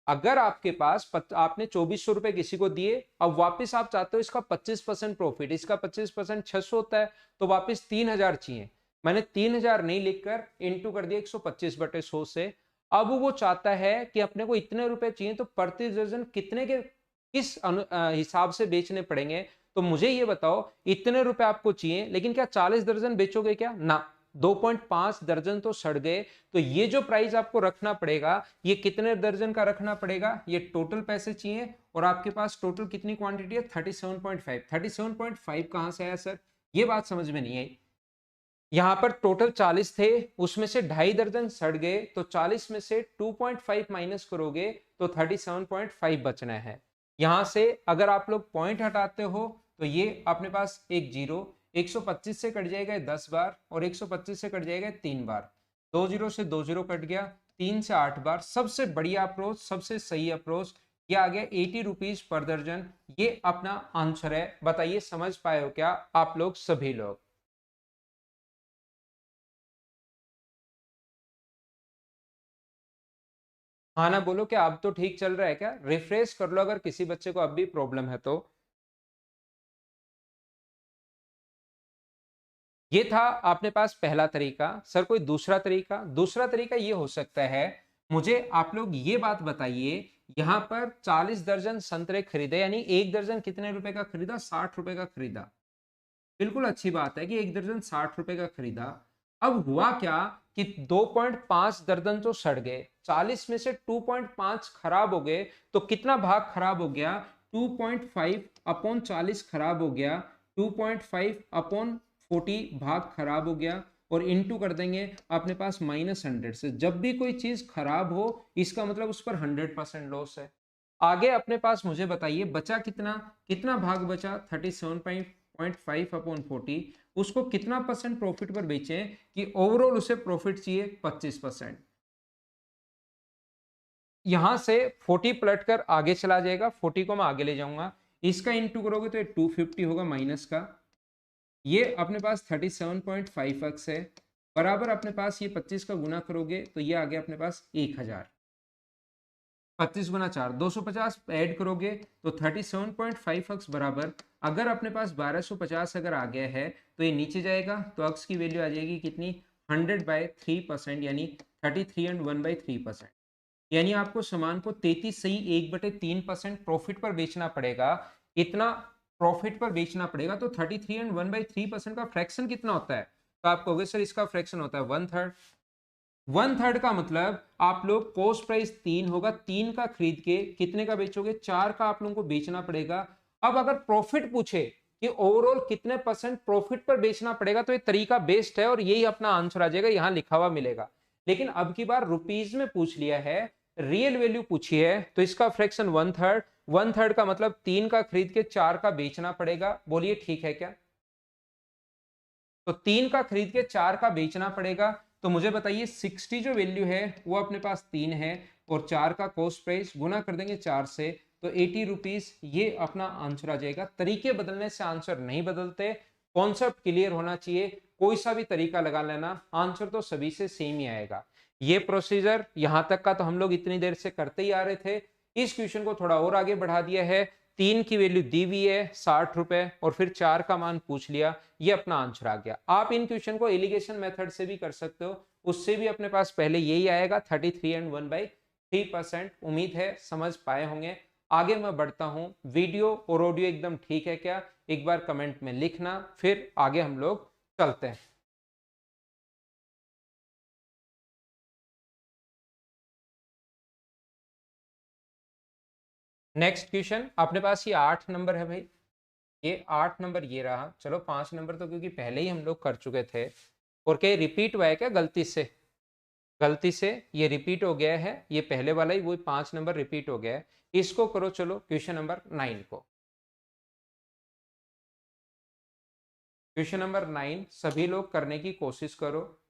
अगर आपके पास आपने 2400 रुपए किसी को दिए, अब वापस आप चाहते हो इसका 25% प्रॉफिट, इसका 25% 600 होता है, तो वापस 3000 चाहिए। मैंने 3000 नहीं लिखकर इंटू कर दिया 125/100 से। अब वो चाहता है कि अपने को इतने रुपए चाहिए, तो प्रति दर्जन कितने के किस हिसाब से बेचने पड़ेंगे। तो मुझे ये बताओ, इतने रुपए आपको चाहिए, लेकिन क्या 40 दर्जन बेचोगे क्या ना, 2.5 दर्जन तो सड़ गए। तो ये जो प्राइस आपको रखना पड़ेगा, ये कितने दर्जन का रखना पड़ेगा, ये टोटल पैसे चाहिए, और आपके पास टोटल कितनी क्वांटिटी है 37.5। 37.5 कहां से आया सर, ये बात समझ में नहीं आई। यहां पर टोटल 40 थे, उसमें से 2.5 दर्जन सड़ गए, तो 40 में से 2.5 माइनस करोगे तो 37.5 बचना है। यहां से अगर आप लोग पॉइंट हटाते हो तो ये अपने पास एक जीरो, 125 से कट जाएगा 10 बार, और 125 से कट जाएगा 3 बार, 2 जीरो से 2 जीरो कट गया, 3 से 8 बार। सबसे बढ़िया अप्रोच, सबसे सही अप्रोच ये आ गया 80 रुपीज पर दर्जन। ये अपना आंसर है। बताइए समझ पाए हो क्या आप लोग सभी लोग। हाँ ना बोलो, क्या अब तो ठीक चल रहा है क्या, रिफ्रेश कर लो अगर किसी बच्चे को अब भी प्रॉब्लम है तो। ये था आपने पास पहला तरीका। सर कोई दूसरा तरीका, दूसरा तरीका ये हो सकता है, मुझे आप लोग ये बात बताइए, यहां पर 40 दर्जन संतरे खरीदे, यानी एक दर्जन कितने रुपए का खरीदा, 60 रुपए का खरीदा। बिल्कुल अच्छी बात है कि एक दर्जन 60 रुपए का खरीदा। अब हुआ क्या कि 2.5 दर्जन तो सड़ गए, 40 में से 2.5 खराब हो गए, तो कितना भाग खराब हो गया, 2.5 अपॉन 40 खराब हो गया, 2.5 अपॉन 40 भाग खराब हो गया, और इनटू कर देंगे अपने पास -100 से। जब भी कोई चीज खराब हो, इसका मतलब उस पर 100% लॉस है। आगे अपने पास मुझे बताइए बचा कितना, कितना भाग बचा, 37.5 अपॉन 40, उसको कितना परसेंट प्रॉफिट पर बेचें कि ओवरऑल उसे प्रॉफिट चाहिए 25%। यहां से 40 पलट कर आगे चला जाएगा, 40 को मैं आगे ले जाऊंगा, इसका इंटू करोगे तो ये 250 होगा माइनस का, ये अपने पास 37.5x है, बराबर अपने पास ये 25 का गुना करोगे तो ये आ गया अपने पास 1000। 25 गुना 4 250 ऐड करोगे तो 37.5x बराबर, अगर अपने पास 1250 अगर आ गया है तो ये नीचे जाएगा, तो अक्स की वैल्यू आ जाएगी कितनी, 100/3%, यानी 33 एंड 1/3%। यानी आपको सामान को 33 सही 1/3% प्रॉफिट पर बेचना पड़ेगा। इतना प्रॉफिट पर बेचना पड़ेगा, तो 33 एंड 1/3% का फ्रैक्शन कितना होता है, तो आप कहोगे सर इसका फ्रैक्शन होता है 1/3। 1/3 का मतलब आप लोग कॉस्ट प्राइस 3 होगा, 3 का खरीद के कितने का बेचोगे, 4 का आप लोगों को बेचना पड़ेगा। अब अगर प्रॉफिट पूछे कि ओवरऑल कितने परसेंट प्रॉफिट पर बेचना पड़ेगा, तो ये तरीका बेस्ट है और यही अपना आंसर आ जाएगा, यहां लिखा हुआ मिलेगा। लेकिन अब की बार रुपीज में पूछ लिया है, रियल वैल्यू पूछी है, तो इसका फ्रैक्शन 1/3। 1/3 का मतलब 3 का खरीद के 4 का बेचना पड़ेगा। बोलिए ठीक है क्या, तो 3 का खरीद के 4 का बेचना पड़ेगा। तो मुझे बताइए 60 जो वैल्यू है वो अपने पास 3 है, और 4 का कॉस्ट प्राइस गुना कर देंगे 4 से, तो 80 रुपीज, ये अपना आंसर आ जाएगा। तरीके बदलने से आंसर नहीं बदलते, कॉन्सेप्ट क्लियर होना चाहिए, कोई सा भी तरीका लगा लेना, आंसर तो सभी से सेम ही आएगा। ये प्रोसीजर यहां तक का तो हम लोग इतनी देर से करते ही आ रहे थे, इस क्वेश्चन को थोड़ा और आगे बढ़ा दिया है। 3 की वैल्यू दी हुई है 60 रुपए, और फिर 4 का मान पूछ लिया, ये अपना आंसर आ गया। आप इन क्वेश्चन को एलिगेशन मेथड से भी कर सकते हो, उससे भी अपने पास पहले यही आएगा 33 एंड 1/3%। उम्मीद है समझ पाए होंगे। आगे मैं बढ़ता हूं, वीडियो और ऑडियो एकदम ठीक है क्या, एक बार कमेंट में लिखना, फिर आगे हम लोग चलते हैं। नेक्स्ट क्वेश्चन अपने पास ये 8 नंबर है भाई, ये 8 नंबर ये रहा। चलो 5 नंबर तो क्योंकि पहले ही हम लोग कर चुके थे, और क्या रिपीट हुआ है क्या गलती से, गलती से ये रिपीट हो गया है, ये पहले वाला ही वही 5 नंबर रिपीट हो गया है। इसको करो, चलो क्वेश्चन नंबर 9 को। क्वेश्चन नंबर 9 सभी लोग करने की कोशिश करो।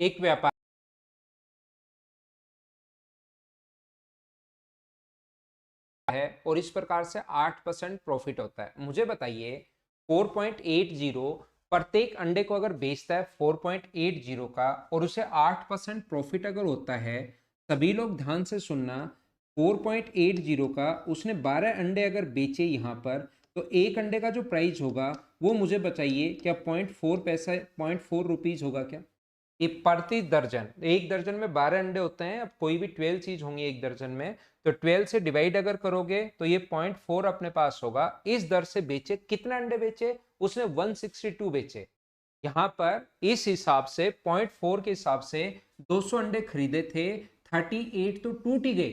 एक व्यापार है और इस प्रकार से 8% प्रॉफिट होता है। मुझे बताइए 4.80 प्रत्येक अंडे को अगर बेचता है 4.80 का और उसे 8% प्रॉफिट अगर होता है, सभी लोग ध्यान से सुनना, 4.80 का उसने 12 अंडे अगर बेचे यहाँ पर, तो एक अंडे का जो प्राइस होगा वो मुझे बताइए क्या 0.4 पैसा, 0.4 रुपीज होगा क्या? ये प्रति दर्जन, एक दर्जन में 12 अंडे होते हैं, अब कोई भी 12 चीज होंगी एक दर्जन में, तो 12 से डिवाइड अगर करोगे तो ये 0.4 अपने पास होगा। इस दर से बेचे, कितने अंडे बेचे? उसने 162 बेचे। यहाँ पर इस हिसाब से 0.4 के हिसाब से 200 अंडे खरीदे थे, 38 तो टूट ही गए।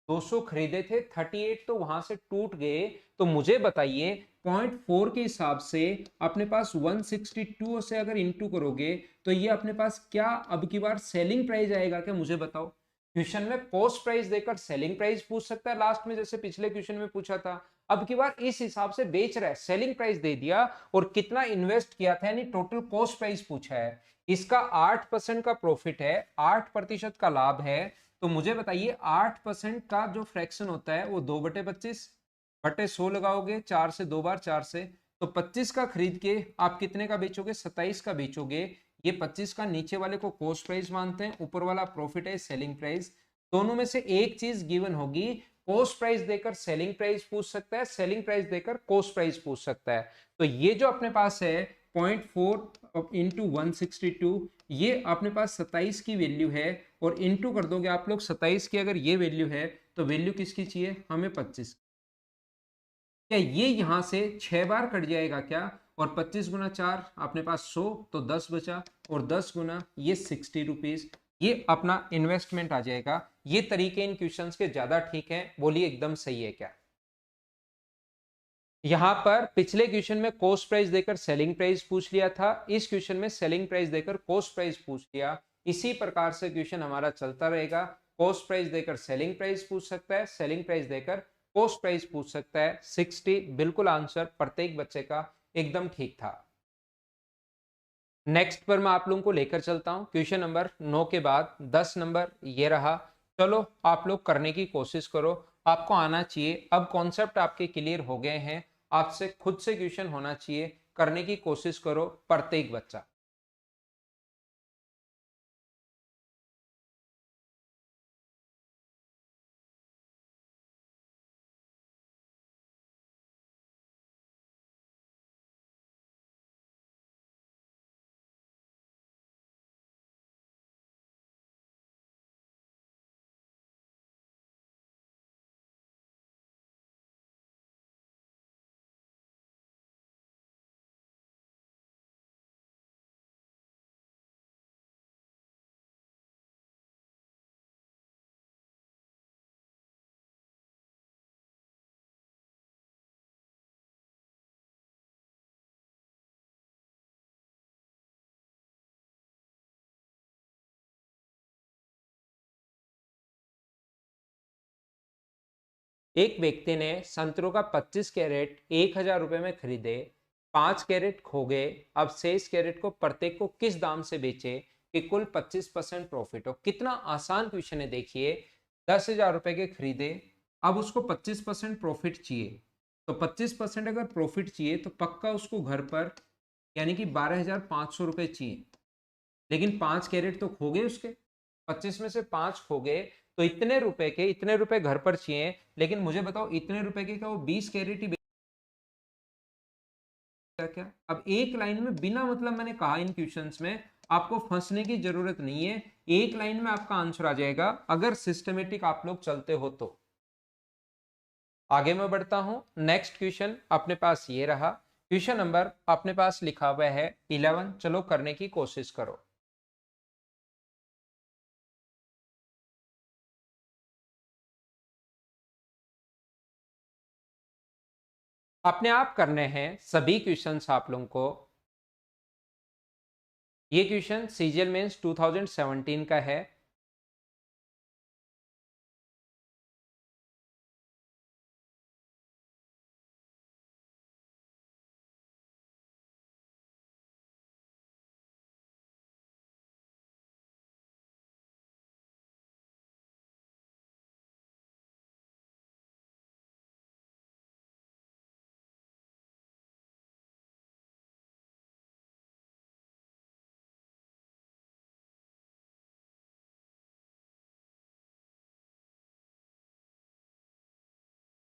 200 खरीदे थे, 38 तो वहां से टूट गए। तो मुझे बताइए 0.4 के हिसाब से अपने पास 162 से अगर इंटू करोगे तो ये अपने पास क्या अब की बार सेलिंग प्राइस आएगा क्या? मुझे बताओ। क्वेश्चन में कॉस्ट प्राइस देकर सेलिंग प्राइस पूछ सकता है लास्ट में, जैसे पिछले क्वेश्चन में पूछा था। अब की बार इस हिसाब से बेच रहा है, सेलिंग प्राइस दे दिया और कितना इन्वेस्ट किया था यानी टोटल कॉस्ट प्राइस पूछा है। इसका 8% का प्रॉफिट है, 8% का लाभ है। तो मुझे बताइए 8% का जो फ्रैक्शन होता है वो 2/25/100 लगाओगे, 4 से 2 बार 4 से, तो 25 का खरीद के आप कितने का बेचोगे? 27 का बेचोगे। ये 25 का नीचे वाले को कॉस्ट प्राइस मानते हैं, ऊपर वाला प्रॉफिट है सेलिंग प्राइस। दोनों में से एक चीज गिवन होगी, कॉस्ट प्राइस देकर सेलिंग प्राइस पूछ सकता है, सेलिंग प्राइस देकर कॉस्ट प्राइस पूछ सकता है। तो ये जो अपने पास है 0.4 इंटू 162, ये अपने पास 27 की वैल्यू है और इंटू कर दोगे आप लोग 27 की, अगर ये वैल्यू है तो वैल्यू किसकी चाहिए हमें? 25। क्या ये यहां से 6 बार कट जाएगा क्या? और 25 गुना 4 अपने पास 100, तो 10 बचा, और 10 गुना ये 60 रुपीज, ये अपना इन्वेस्टमेंट आ जाएगा। ये तरीके इन क्वेश्चंस के ज्यादा ठीक है, बोलिए एकदम सही है क्या? यहां पर पिछले क्वेश्चन में कॉस्ट प्राइस देकर सेलिंग प्राइस पूछ लिया था, इस क्वेश्चन में सेलिंग प्राइस देकर कॉस्ट प्राइस पूछ लिया। इसी प्रकार से क्वेश्चन हमारा चलता रहेगा। कॉस्ट प्राइस देकर सेलिंग प्राइस पूछ सकता है, सेलिंग प्राइस देकर कॉस्ट प्राइस पूछ सकता है। 60 बिल्कुल आंसर प्रत्येक बच्चे का एकदम ठीक था। नेक्स्ट पर मैं आप लोगों को लेकर चलता हूं, क्वेश्चन नंबर 9 के बाद 10 नंबर ये रहा। चलो आप लोग करने की कोशिश करो, आपको आना चाहिए। अब कॉन्सेप्ट आपके क्लियर हो गए हैं, आपसे खुद से क्वेश्चन होना चाहिए, करने की कोशिश करो प्रत्येक बच्चा। एक व्यक्ति ने संतरों का 25 कैरेट 1,000 रुपए में खरीदे, 5 कैरेट खो गए। अब शेष कैरेट को प्रत्येक को किस दाम से बेचे कि कुल 25% प्रॉफिट हो। कितना आसान क्वेश्चन है देखिए। 10,000 रुपए के खरीदे, अब उसको 25% प्रॉफिट चाहिए, तो 25% अगर प्रॉफिट चाहिए तो पक्का उसको घर पर यानी कि 12,500 रुपए चाहिए। लेकिन 5 कैरेट तो खो गए उसके, 25 में से 5 खो गए, तो इतने रुपए घर पर चाहिए। लेकिन मुझे बताओ इतने रुपए के क्या वो 20 कैरेट ही बेचा क्या? अब एक लाइन में बिना मतलब मैंने कहा इन क्वेश्चंस में आपको फंसने की जरूरत नहीं है, एक लाइन में आपका आंसर आ जाएगा अगर सिस्टमेटिक आप लोग चलते हो तो। आगे मैं बढ़ता हूं। नेक्स्ट क्वेश्चन अपने पास ये रहा। क्वेश्चन नंबर अपने पास लिखा हुआ है 11। चलो करने की कोशिश करो। अपने आप करने हैं सभी क्वेश्चंस आप लोगों को। ये क्वेश्चन सीजीएल मेंस 2017 का है।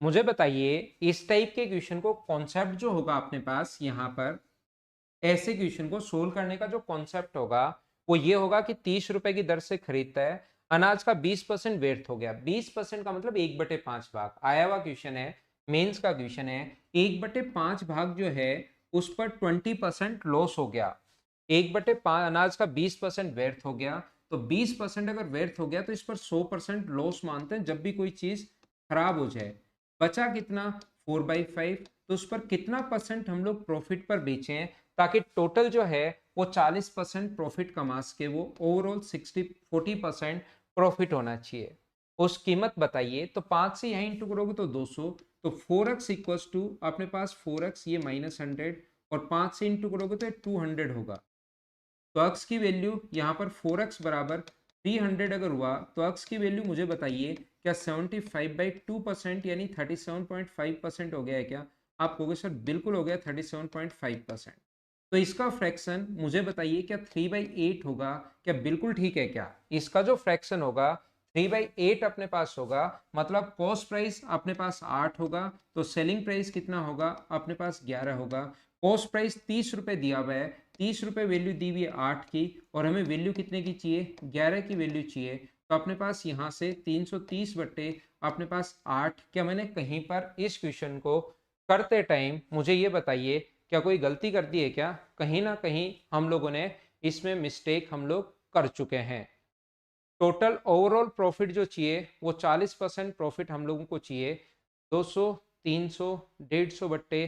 मुझे बताइए इस टाइप के क्वेश्चन को कॉन्सेप्ट जो होगा अपने पास यहाँ पर, ऐसे क्वेश्चन को सोल्व करने का जो कॉन्सेप्ट होगा वो ये होगा कि 30 रुपए की दर से खरीदता है, अनाज का 20% व्यर्थ हो गया। 20% का मतलब 1/5 भाग आया हुआ क्वेश्चन है, मेंस का क्वेश्चन है। 1/5 भाग जो है उस पर 20% लॉस हो गया। 1/5 अनाज का 20% व्यर्थ हो गया, तो 20% अगर व्यर्थ हो गया तो इस पर 100% लॉस मानते हैं जब भी कोई चीज खराब हो जाए। बचा कितना? 4/5। तो उस पर कितना परसेंट हम लोग प्रॉफिट पर बेचे हैं ताकि टोटल जो है वो 40% प्रॉफिट कमा सके, वो ओवरऑल 40% प्रॉफिट होना चाहिए। उस कीमत बताइए, तो 5 से यहाँ इंटू करोगे तो 200, तो 4x इक्वल्स टू अपने पास 4x ये -100, और 5 से इंटू करोगे तो 200 होगा। तो x की वैल्यू यहाँ पर 4x बराबर 300 अगर हुआ तो x की वैल्यू मुझे बताइए क्या 75/2% यानी 37.5% हो गया है क्या? आप कहोगे सर बिल्कुल हो गया 37.5%। तो इसका फ्रैक्शन मुझे बताइए क्या 3/8 होगा? क्या बिल्कुल ठीक है क्या? इसका जो फ्रैक्शन होगा 3/8 अपने पास होगा, मतलब कॉस्ट प्राइस अपने पास 8 होगा, तो सेलिंग प्राइस कितना होगा? अपने पास 11 होगा। कॉस्ट प्राइस 30 रुपए दिया हुआ है, 30 रुपए वैल्यू दी हुई है 8 की, और हमें वैल्यू कितने की चाहिए? 11 की वैल्यू चाहिए। तो अपने पास यहाँ से 330 बट्टे अपने पास 8। क्या मैंने कहीं पर इस क्वेश्चन को करते टाइम मुझे ये बताइए क्या कोई गलती कर दी है क्या? कहीं ना कहीं हम लोगों ने इसमें मिस्टेक हम लोग कर चुके हैं। टोटल ओवरऑल प्रॉफिट जो चाहिए वो 40% प्रॉफिट हम लोगों को चाहिए। 200, 300, 150 बट्टे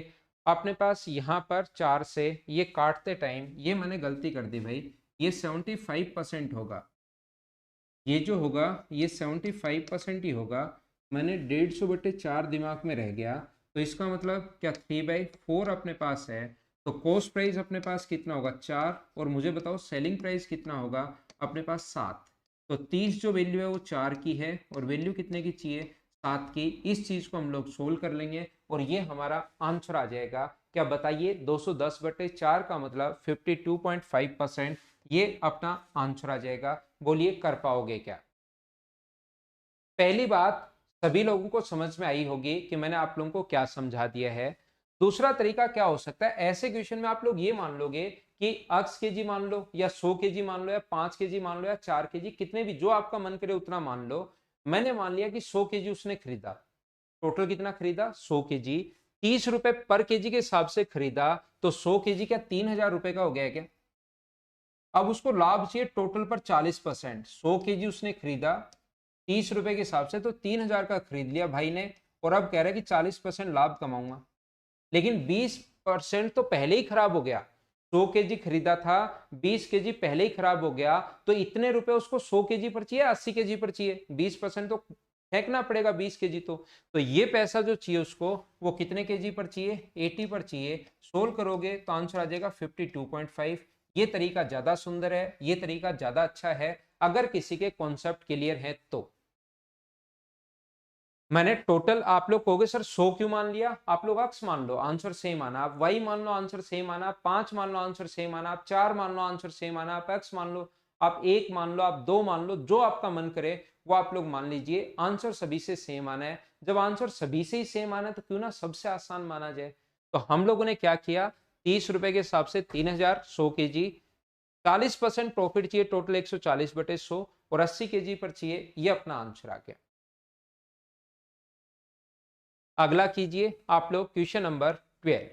अपने पास यहाँ पर 4 से ये काटते टाइम ये मैंने गलती कर दी भाई, ये 75% होगा। ये जो होगा ये 75% ही होगा। मैंने 150/4 दिमाग में रह गया, तो इसका मतलब क्या 3/4 अपने पास है। तो कॉस्ट प्राइस अपने पास कितना होगा? 4। और मुझे बताओ सेलिंग प्राइस कितना होगा? अपने पास 7। तो 30 जो वैल्यू है वो 4 की है, और वैल्यू कितने की चाहिए? 7 की। इस चीज को हम लोग सोल्व कर लेंगे और ये हमारा आंसर आ जाएगा। क्या बताइए 210/4 का मतलब 52.5%, ये अपना आंसर आ जाएगा। बोलिए कर पाओगे क्या? पहली बात सभी लोगों को समझ में आई होगी कि मैंने आप लोगों को क्या समझा दिया है। दूसरा तरीका क्या हो सकता है, ऐसे क्वेश्चन में आप लोग ये मान लोगे कि x kg मान लो या 100 kg मान लो या 5 kg मान लो या 4 kg, कितने भी जो आपका मन करे उतना मान लो। मैंने मान लिया कि 100 kg उसने खरीदा। टोटल कितना खरीदा? 100 kg। 30 रुपए पर केजी के हिसाब से खरीदा, तो 100 kg क्या 3,000 रुपए का हो गया क्या? अब उसको लाभ चाहिए टोटल पर 40%। 100 केजी उसने खरीदा 30 रुपए के हिसाब से, तो 3,000 का खरीद लिया भाई ने, और अब कह रहा है कि 40% लाभ कमाऊंगा। लेकिन 20% तो पहले ही खराब हो गया। 100 केजी खरीदा था, 20 केजी पहले ही खराब हो गया, तो इतने रुपए उसको 100 केजी पर चाहिए 80 केजी पर चाहिए? 20% तो फेंकना पड़ेगा 20 kg। तो ये पैसा जो चाहिए उसको, वो कितने kg पर चाहिए, 80 पर चाहिए। सोल्व करोगे तो आंसर आ जाएगा 52.5। ये तरीका ज्यादा सुंदर है, ये तरीका ज्यादा अच्छा है अगर किसी के कॉन्सेप्ट क्लियर है तो। मैंने टोटल, आप लोग कहोगे सर 100 क्यों मान लिया, आप लोग x मान लो आंसर सेम आना, आप y मान लो आंसर सेम आना, आप 5 मान लो आंसर सेम आना, आप 4 मान लो आंसर सेम आना, आप x मान लो, आप 1 मान लो, आप 2 मान लो, जो आपका मन करे वो आप लोग मान लीजिए। आंसर सभी से सेम आना है। जब आंसर सभी से ही सेम आना है तो क्यों ना सबसे आसान माना जाए। तो हम लोगों ने क्या किया, 30 रुपए के हिसाब से 3000 100 kg, 40% प्रॉफिट चाहिए, टोटल 140/100 और 80 kg पर चाहिए। ये अपना आंसर आ गया। अगला कीजिए आप लोग क्वेश्चन नंबर 12।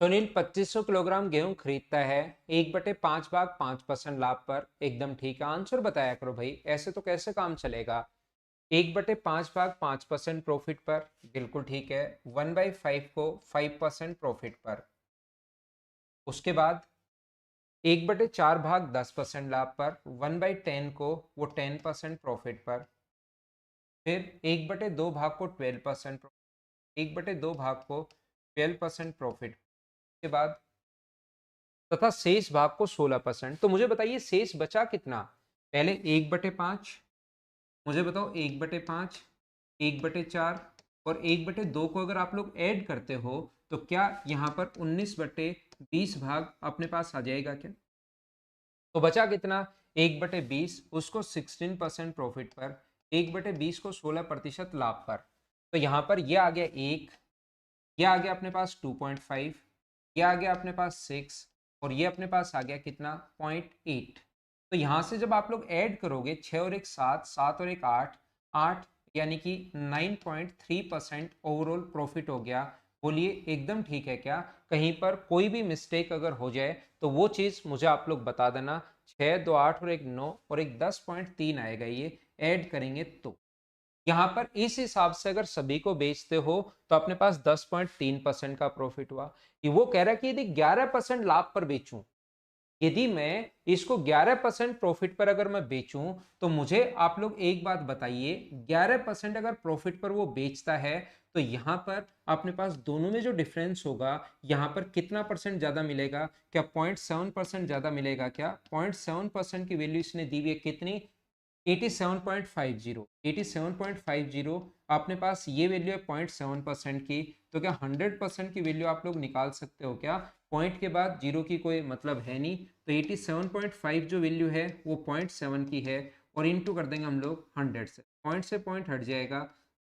सुनील 2500 किलोग्राम गेहूं खरीदता है, 1/5 भाग 5% लाभ पर। एकदम ठीक है, आंसर बताया करो भाई, ऐसे तो कैसे काम चलेगा। 1/5 भाग 5% प्रॉफिट पर, बिल्कुल ठीक है। 1/5 को 5% प्रॉफिट पर। उसके बाद 1/4 भाग 10% लाभ पर, 1/10 को वो 10% प्रॉफिट पर। फिर 1/2 भाग को 12%, 1/2 भाग को 12% प्रॉफिट के बाद, तथा शेष भाग को 16%। तो मुझे बताइए शेष बचा कितना। पहले 1/5, मुझे बताओ 1/5, 1/4 और 1/2 को अगर आप लोग ऐड करते हो तो क्या यहाँ पर 19/20 भाग अपने पास आ जाएगा क्या। तो बचा कितना, 1/20, उसको 16% प्रॉफिट पर, 1/20 को 16% लाभ पर। तो यहाँ पर ये आ गया 1, ये आ गया अपने पास 2.5, ये आ गया अपने पास 6 और ये अपने पास आ गया कितना, 0.8। तो यहाँ से जब आप लोग ऐड करोगे 6 और एक 7, 7 और एक 8, 8 यानी कि 9.3% ओवरऑल प्रॉफिट हो गया। बोलिए एकदम ठीक है क्या। कहीं पर कोई भी मिस्टेक अगर हो जाए तो वो चीज़ मुझे आप लोग बता देना। 6, 2, 8 और एक 9 और एक 10.3 आएगा, ये ऐड करेंगे तो यहां पर इस हिसाब से अगर सभी को बेचते हो तो अपने पास 10.3% का प्रॉफिट हुआ। कि वो कह रहा है कि यदि 11% लाभ पर बेचूं, यदि मैं इसको 11% प्रॉफिट पर अगर मैं बेचूं, तो मुझे आप लोग एक बात बताइए, 11% अगर प्रॉफिट पर वो बेचता है तो यहां पर अपने पास दोनों में जो डिफरेंस होगा, यहां पर कितना परसेंट ज्यादा मिलेगा, क्या 0.7% ज्यादा मिलेगा क्या। 0.7% की वैल्यू इसने दी हुई है कितनी, 87.50, 87.50 अपने पास ये वैल्यू है 0.7% की, तो क्या 100% की वैल्यू आप लोग निकाल सकते हो क्या? पॉइंट के बाद जीरो की कोई मतलब है नहीं, तो 87.5 जो वैल्यू है वो 0.7 की है, और इनटू कर देंगे हम लोग 100 से पॉइंट हट जाएगा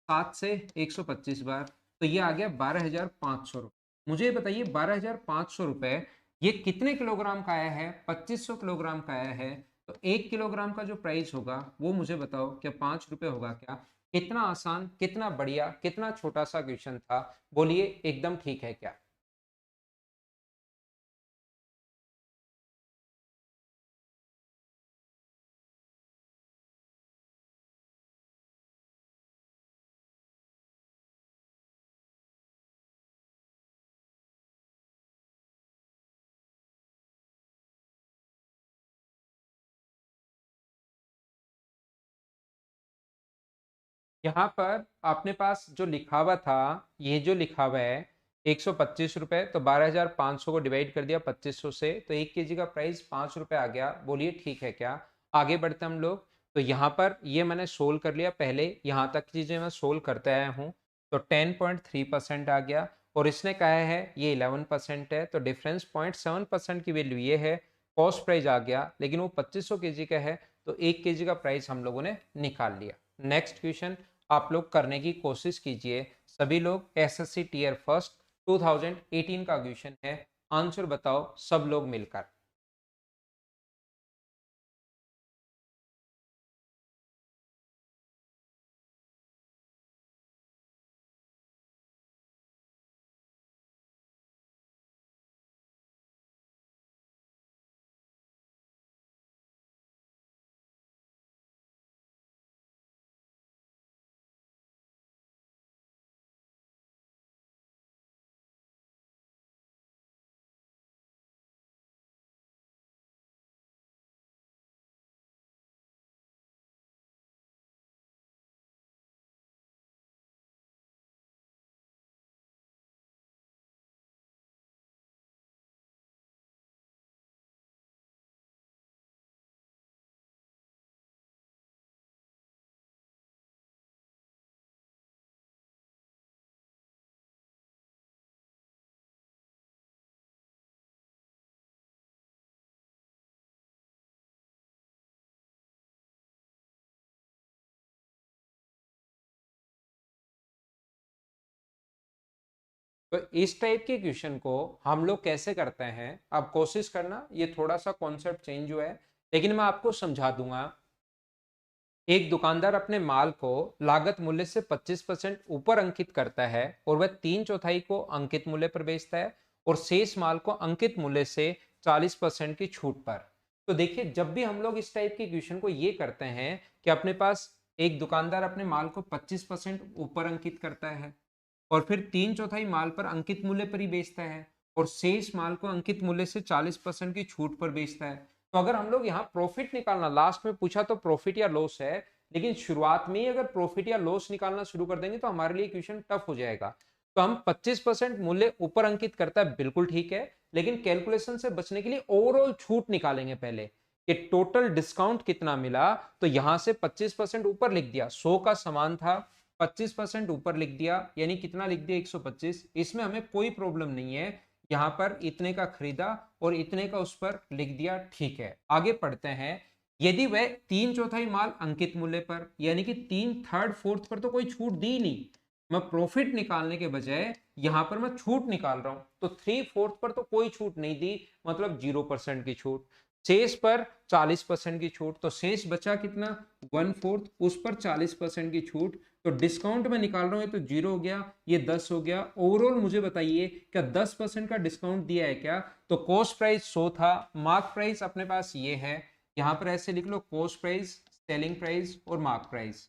7 से 125 बार, तो ये आ गया 12,500 रुपये। मुझे बताइए 12,500 रुपये ये कितने किलोग्राम का आया है? 2500 किलोग्राम का आया है, तो 1 किलोग्राम का जो प्राइस होगा वो मुझे बताओ, क्या 5 रुपये होगा क्या? कितना आसान, कितना बढ़िया, कितना छोटा सा क्वेश्चन था, बोलिए एकदम ठीक है क्या? यहाँ पर अपने पास जो लिखा हुआ था, ये जो लिखा हुआ है 125 रुपये, तो 12,500 को डिवाइड कर दिया 2500 से, तो 1 केजी का प्राइस 5 रुपये आ गया, बोलिए ठीक है क्या? आगे बढ़ते हम लोग। तो यहाँ पर ये मैंने सोल्व कर लिया, पहले यहाँ तक की चीजें मैं सोल्व करते आया हूँ, तो 10.3% आ गया, और इसने कहा है ये 11% है, तो डिफरेंस 0.7% की वैल्यू ये है। कॉस्ट प्राइस आ गया, लेकिन वो 2500 केजी का है, तो 1 केजी का प्राइस हम लोगों ने निकाल लिया। नेक्स्ट क्वेश्चन आप लोग करने की कोशिश कीजिए, सभी लोग एसएससी टीयर फर्स्ट 2018 का क्वेश्चन है, आंसर बताओ सब लोग मिलकर। तो इस टाइप के क्वेश्चन को हम लोग कैसे करते हैं, अब कोशिश करना, ये थोड़ा सा कॉन्सेप्ट चेंज हुआ है, लेकिन मैं आपको समझा दूंगा। एक दुकानदार अपने माल को लागत मूल्य से 25% ऊपर अंकित करता है, और वह 3/4 को अंकित मूल्य पर बेचता है, और शेष माल को अंकित मूल्य से 40% की छूट पर। तो देखिए, जब भी हम लोग इस टाइप के क्वेश्चन को ये करते हैं कि अपने पास एक दुकानदार अपने माल को 25% ऊपर अंकित करता है, और फिर 3/4 माल पर अंकित मूल्य पर ही बेचता है, और शेष माल को अंकित मूल्य से 40% की छूट पर बेचता है। तो अगर हम लोग यहाँ प्रॉफिट निकालना, लास्ट में पूछा तो प्रॉफिट या लॉस है, लेकिन शुरुआत में ही अगर प्रॉफिट या लॉस निकालना शुरू कर देंगे तो हमारे लिए क्वेश्चन टफ हो जाएगा। तो हम 25% मूल्य ऊपर अंकित करता है, बिल्कुल ठीक है, लेकिन कैलकुलेशन से बचने के लिए ओवरऑल छूट निकालेंगे पहले कि टोटल डिस्काउंट कितना मिला। तो यहां से 25% ऊपर लिख दिया, 100 का समान था, 25% ऊपर लिख दिया, यानी कितना लिख दिया? 125। इसमें हमें कोई प्रॉब्लम नहीं है, यहाँ पर इतने का खरीदा और इतने का उस पर लिख दिया, ठीक है। आगे पढ़ते हैं। यदि वह 3/4 माल अंकित मूल्य पर, यानी कि 3/3 4 पर तो कोई छूट दी नहीं, मैं प्रॉफिट निकालने के बजाय यहां पर मैं छूट निकाल रहा हूं, तो 3/4 पर तो कोई छूट नहीं दी, मतलब 0% की छूट। शेष पर 40% की छूट, तो शेष बचा कितना? 1/4, उस पर 40% की छूट, तो डिस्काउंट में निकाल रहा हूं, ये तो 0 हो गया, ये 10 हो गया। ओवरऑल मुझे बताइए, क्या 10% का डिस्काउंट दिया है क्या? तो कॉस्ट प्राइस 100 था, मार्क प्राइस अपने पास ये है, यहां पर ऐसे लिख लो, कॉस्ट प्राइस, सेलिंग प्राइस और मार्क प्राइस,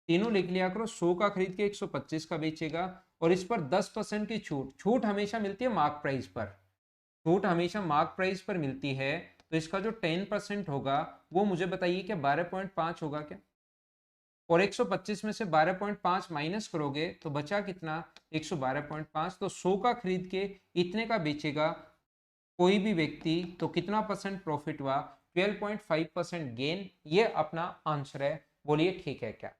तीनों लिख लिया करो। 100 का खरीद के 125 का बेचेगा, और इस पर 10% की छूट, छूट हमेशा मिलती है मार्क प्राइस पर, छूट हमेशा मार्क प्राइस पर मिलती है, तो इसका जो 10% होगा वो मुझे बताइए क्या 12.5 होगा क्या? और 125 में से 12.5 माइनस करोगे तो बचा कितना? 112.5। तो 100 का खरीद के इतने का बेचेगा कोई भी व्यक्ति, तो कितना परसेंट प्रॉफिट हुआ? 12.5% गेन, ये अपना आंसर है, बोलिए ठीक है क्या?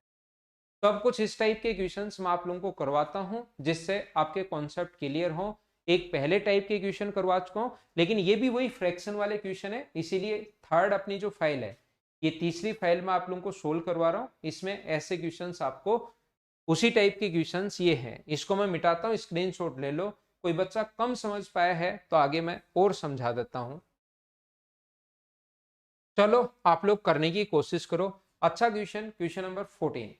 तो अब कुछ इस टाइप के क्वेश्चंस मैं आप लोगों को करवाता हूं जिससे आपके कॉन्सेप्ट क्लियर हो। एक पहले टाइप के क्वेश्चन करवा चुका हूं, लेकिन ये भी वही फ्रैक्शन वाले क्वेश्चन है, इसीलिए थर्ड अपनी जो फाइल है, ये तीसरी फाइल में आप लोगों को सोल्व करवा रहा हूं। इसमें ऐसे क्वेश्चंस आपको उसी टाइप के क्वेश्चंस ये हैं। इसको मैं मिटाता हूं, स्क्रीनशॉट ले लो। कोई बच्चा कम समझ पाया है तो आगे मैं और समझा देता हूं। चलो आप लोग करने की कोशिश करो। अच्छा क्वेश्चन, क्वेश्चन नंबर 14।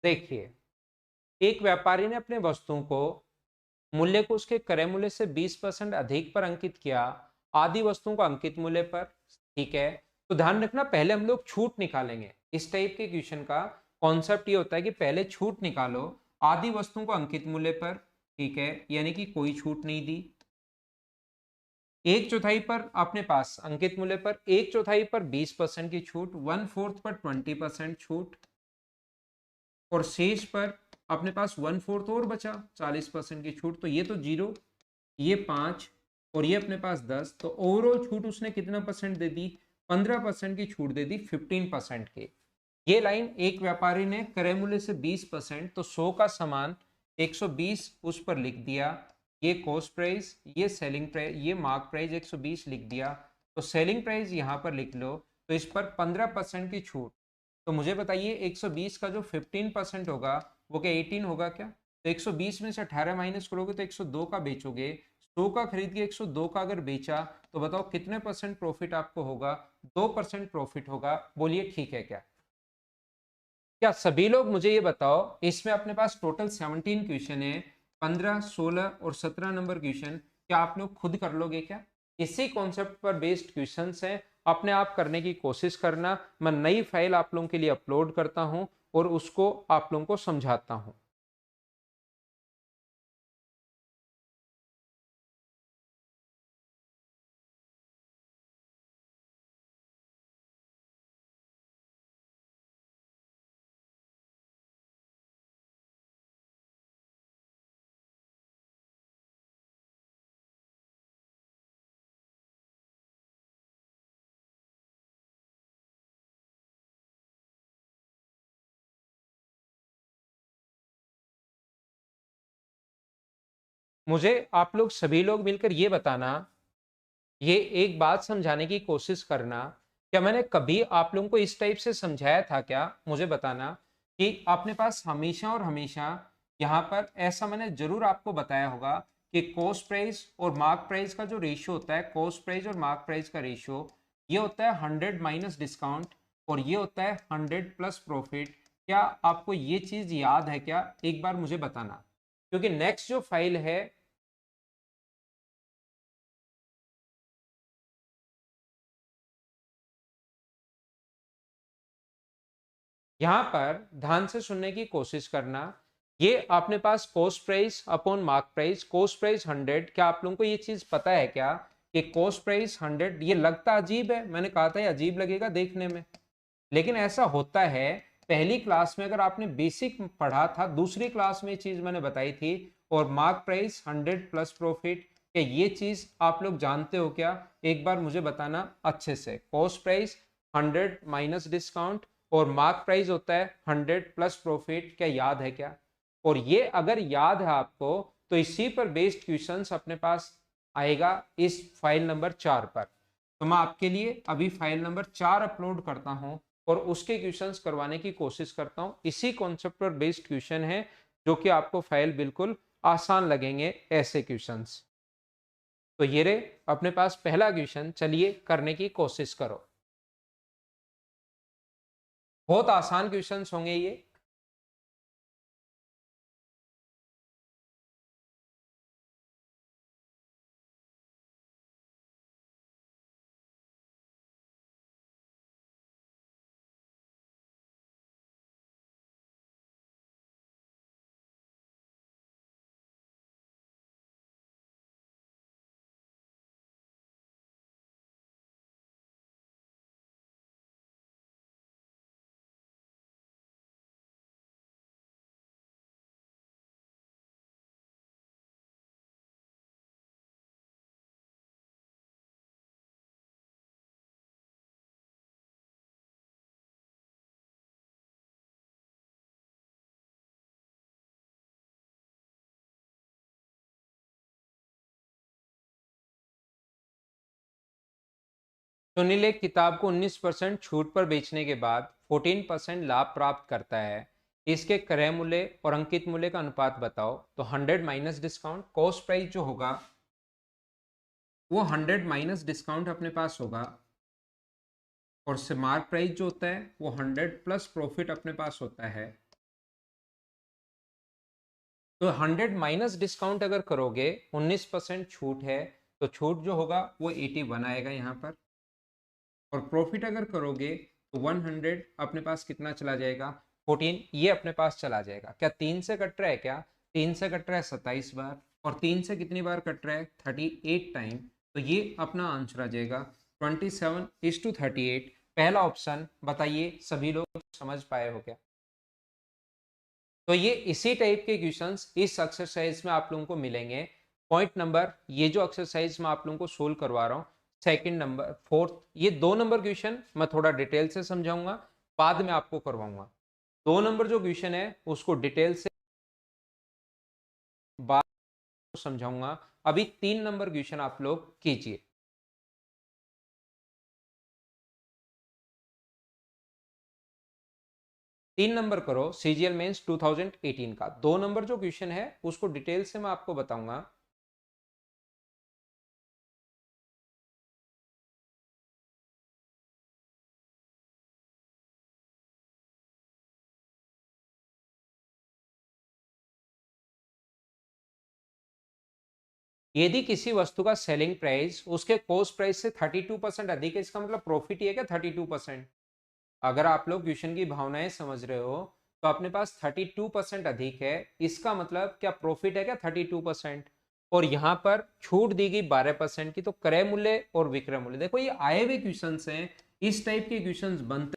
देखिए, एक व्यापारी ने अपने वस्तुओं को मूल्य को उसके क्रय मूल्य से 20% अधिक पर अंकित किया, आदि वस्तुओं को अंकित मूल्य पर। ठीक है, तो ध्यान रखना पहले हम लोग छूट निकालेंगे। इस टाइप के क्वेश्चन का कॉन्सेप्ट ये होता है कि पहले छूट निकालो आदि वस्तुओं को अंकित मूल्य पर। ठीक है, यानी कि कोई छूट नहीं दी। एक चौथाई पर अपने पास अंकित मूल्य पर, एक चौथाई पर 20% की छूट, 1/4 पर 20% छूट, और शेष पर अपने पास 1/4 और बचा 40% की छूट। तो ये तो 0, ये 5 और ये अपने पास 10। तो ओवरऑल छूट उसने कितना परसेंट दे दी? 15% की छूट दे दी 15% के। ये लाइन एक व्यापारी ने क्रय मूल्य से 20%, तो 100 का सामान 120 उस पर लिख दिया। ये कॉस्ट प्राइस, ये सेलिंग प्राइस, ये मार्क प्राइस 120 लिख दिया। तो सेलिंग प्राइस यहां पर लिख लो। तो इस पर 15% की छूट। तो मुझे बताइए 120 का जो 15% होगा वो क्या 18 होगा क्या? तो 120 में से 18 माइनस करोगे तो 102 का बेचोगे। 100 का खरीद के 102 का अगर बेचा तो बताओ कितने परसेंट प्रॉफिट आपको होगा? 2% प्रॉफिट होगा। बोलिए ठीक है क्या? क्या सभी लोग मुझे ये बताओ, इसमें अपने पास टोटल 17 क्वेश्चन है, 15, 16 और 17 नंबर क्वेश्चन। क्या आप लोग खुद कर लोगे क्या? इसी कॉन्सेप्ट पर बेस्ड क्वेश्चंस हैं, अपने आप करने की कोशिश करना। मैं नई फाइल आप लोगों के लिए अपलोड करता हूं और उसको आप लोगों को समझाता हूं। मुझे आप लोग सभी लोग मिलकर ये बताना, ये एक बात समझाने की कोशिश करना। क्या मैंने कभी आप लोगों को इस टाइप से समझाया था क्या? मुझे बताना कि अपने पास हमेशा और हमेशा यहाँ पर ऐसा मैंने जरूर आपको बताया होगा कि कॉस्ट प्राइस और मार्क प्राइस का जो रेशियो होता है, कॉस्ट प्राइस और मार्क प्राइस का रेशियो, ये होता है 100 माइनस डिस्काउंट और ये होता है 100 प्लस प्रॉफिट। क्या आपको ये चीज याद है क्या? एक बार मुझे बताना, क्योंकि नेक्स्ट जो फाइल है, यहां पर ध्यान से सुनने की कोशिश करना। ये आपने पास cost price upon mark price, cost price 100। क्या आप लोगों को ये चीज पता है क्या कि कॉस्ट प्राइस 100? ये लगता अजीब है, मैंने कहा था ये अजीब लगेगा देखने में। लेकिन ऐसा होता है, पहली क्लास में अगर आपने बेसिक पढ़ा था, दूसरी क्लास में चीज मैंने बताई थी, और मार्क प्राइस 100 प्लस प्रॉफिट, क्या ये चीज आप लोग जानते हो क्या? एक बार मुझे बताना अच्छे से। कॉस्ट प्राइस 100 माइनस डिस्काउंट और मार्क प्राइस होता है 100 प्लस प्रॉफिट, क्या याद है क्या? और ये अगर याद है आपको, तो इसी पर बेस्ड क्वेश्चंस अपने पास आएगा इस फाइल नंबर 4 पर। तो मैं आपके लिए अभी फाइल नंबर 4 अपलोड करता हूं और उसके क्वेश्चंस करवाने की कोशिश करता हूं। इसी कॉन्सेप्ट पर बेस्ड क्वेश्चन है, जो कि आपको फाइल बिल्कुल आसान लगेंगे ऐसे क्वेश्चंस। तो ये रे अपने पास पहला क्वेश्चन, चलिए करने की कोशिश करो। बहुत आसान क्वेश्चंस होंगे ये। सुनील एक किताब को 19% छूट पर बेचने के बाद 14% लाभ प्राप्त करता है। इसके क्रय मूल्य और अंकित मूल्य का अनुपात बताओ। तो 100 माइनस डिस्काउंट, कॉस्ट प्राइस जो होगा वो 100 माइनस डिस्काउंट अपने पास होगा, और से मार्क प्राइस जो होता है वो 100 प्लस प्रॉफिट अपने पास होता है। तो 100 माइनस डिस्काउंट अगर करोगे, 19% छूट है, तो छूट जो होगा वो 81 आएगा यहाँ पर। और प्रॉफिट अगर करोगे तो 100 अपने पास कितना चला जाएगा, 14, ये अपने पास चला जाएगा। क्या 3 से कट रहा है क्या? 3 से कट रहा है 27 बार, और 3 से कितनी बार कट रहा है, 38 टाइम। तो ये अपना आंसर आ जाएगा 27:38। पहला ऑप्शन। बताइए सभी लोग समझ पाए हो क्या? तो ये इसी टाइप के क्वेश्चंस इस एक्सरसाइज में आप लोगों को मिलेंगे। पॉइंट नंबर, ये जो एक्सरसाइज मैं आप लोगों को सोल्व करवा रहा हूँ, सेकंड नंबर, फोर्थ, ये 2 नंबर क्वेश्चन मैं थोड़ा डिटेल से समझाऊंगा, बाद में आपको करवाऊंगा। 2 नंबर जो क्वेश्चन है उसको डिटेल से बाद में समझाऊंगा। अभी 3 नंबर क्वेश्चन आप लोग कीजिए। 3 नंबर करो, सीजीएल मेंस 2018 का। 2 नंबर जो क्वेश्चन है उसको डिटेल से मैं आपको बताऊंगा। यदि किसी वस्तु का सेलिंग प्राइस उसके कॉस्ट प्राइस से 32% अधिक है, इसका मतलब प्रॉफिट ही है क्या 32%? अगर आप लोग क्वेश्चन की भावनाएं समझ रहे हो, तो अपने पास 32% अधिक है, इसका मतलब क्या प्रॉफिट है क्या 32%? और यहाँ पर छूट दी गई 12% की। तो क्रय मूल्य और विक्रय मूल्य, देखो ये आए हुए क्वेश्चन हैं, इस टाइप के क्वेश्चन बनते,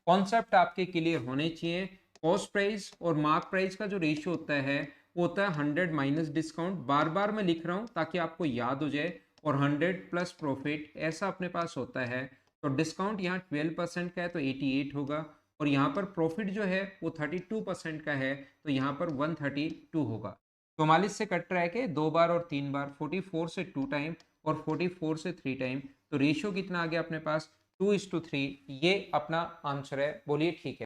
कॉन्सेप्ट आपके क्लियर होने चाहिए। कॉस्ट प्राइस और मार्क प्राइस का जो रेशियो होता है वो होता है 100 माइनस डिस्काउंट। बार बार मैं लिख रहा हूं ताकि आपको याद हो जाए। और 100 प्लस प्रॉफिट ऐसा अपने पास होता है। तो डिस्काउंट यहाँ 12% का है तो 88 होगा, और यहाँ पर प्रॉफिट जो है वो 32% का है, तो यहाँ पर 132 होगा। 44 से कट रहा है कि 2 बार और 3 बार, 44 से 2 टाइम और 44 से 3 टाइम। तो रेशियो कितना आ गया अपने पास, 2:3। ये अपना आंसर है, बोलिए ठीक है।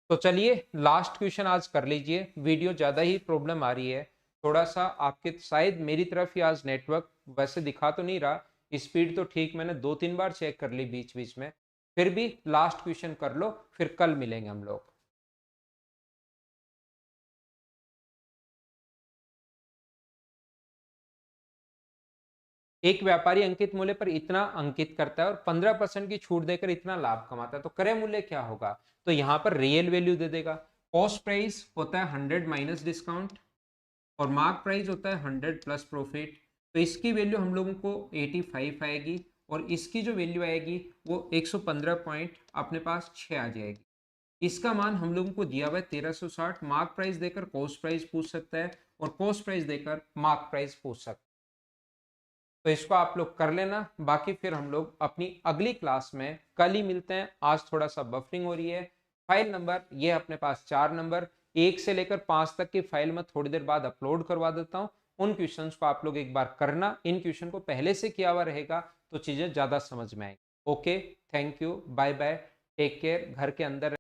तो चलिए लास्ट क्वेश्चन आज कर लीजिए। वीडियो ज़्यादा ही प्रॉब्लम आ रही है, थोड़ा सा आपके शायद मेरी तरफ ही आज नेटवर्क वैसे दिखा तो नहीं रहा, स्पीड तो ठीक, मैंने 2-3 बार चेक कर ली बीच बीच में। फिर भी लास्ट क्वेश्चन कर लो, फिर कल मिलेंगे हम लोग। एक व्यापारी अंकित मूल्य पर इतना अंकित करता है और 15% की छूट देकर इतना लाभ कमाता है, तो क्रय मूल्य क्या होगा? तो यहाँ पर रियल वैल्यू दे देगा। कॉस्ट प्राइस होता है 100 माइनस डिस्काउंट, और मार्क प्राइस होता है 100 प्लस प्रॉफिट। तो इसकी वैल्यू हम लोगों को 85 आएगी और इसकी जो वैल्यू आएगी वो 115 पॉइंट अपने पास 6 आ जाएगी। इसका मान हम लोगों को दिया हुआ है 1360। मार्क प्राइस देकर कॉस्ट प्राइस पूछ सकता है और कॉस्ट प्राइस देकर मार्क प्राइस पूछ सकता है। तो इसको आप लोग कर लेना, बाकी फिर हम लोग अपनी अगली क्लास में कल ही मिलते हैं। आज थोड़ा सा बफरिंग हो रही है। फाइल नंबर ये अपने पास 4 नंबर, 1 से लेकर 5 तक की फाइल में थोड़ी देर बाद अपलोड करवा देता हूँ। उन क्वेश्चंस को आप लोग एक बार करना, इन क्वेश्चन को पहले से किया हुआ रहेगा तो चीजें ज्यादा समझ में आएंगी। Okay, thank you, bye bye, take care, घर के अंदर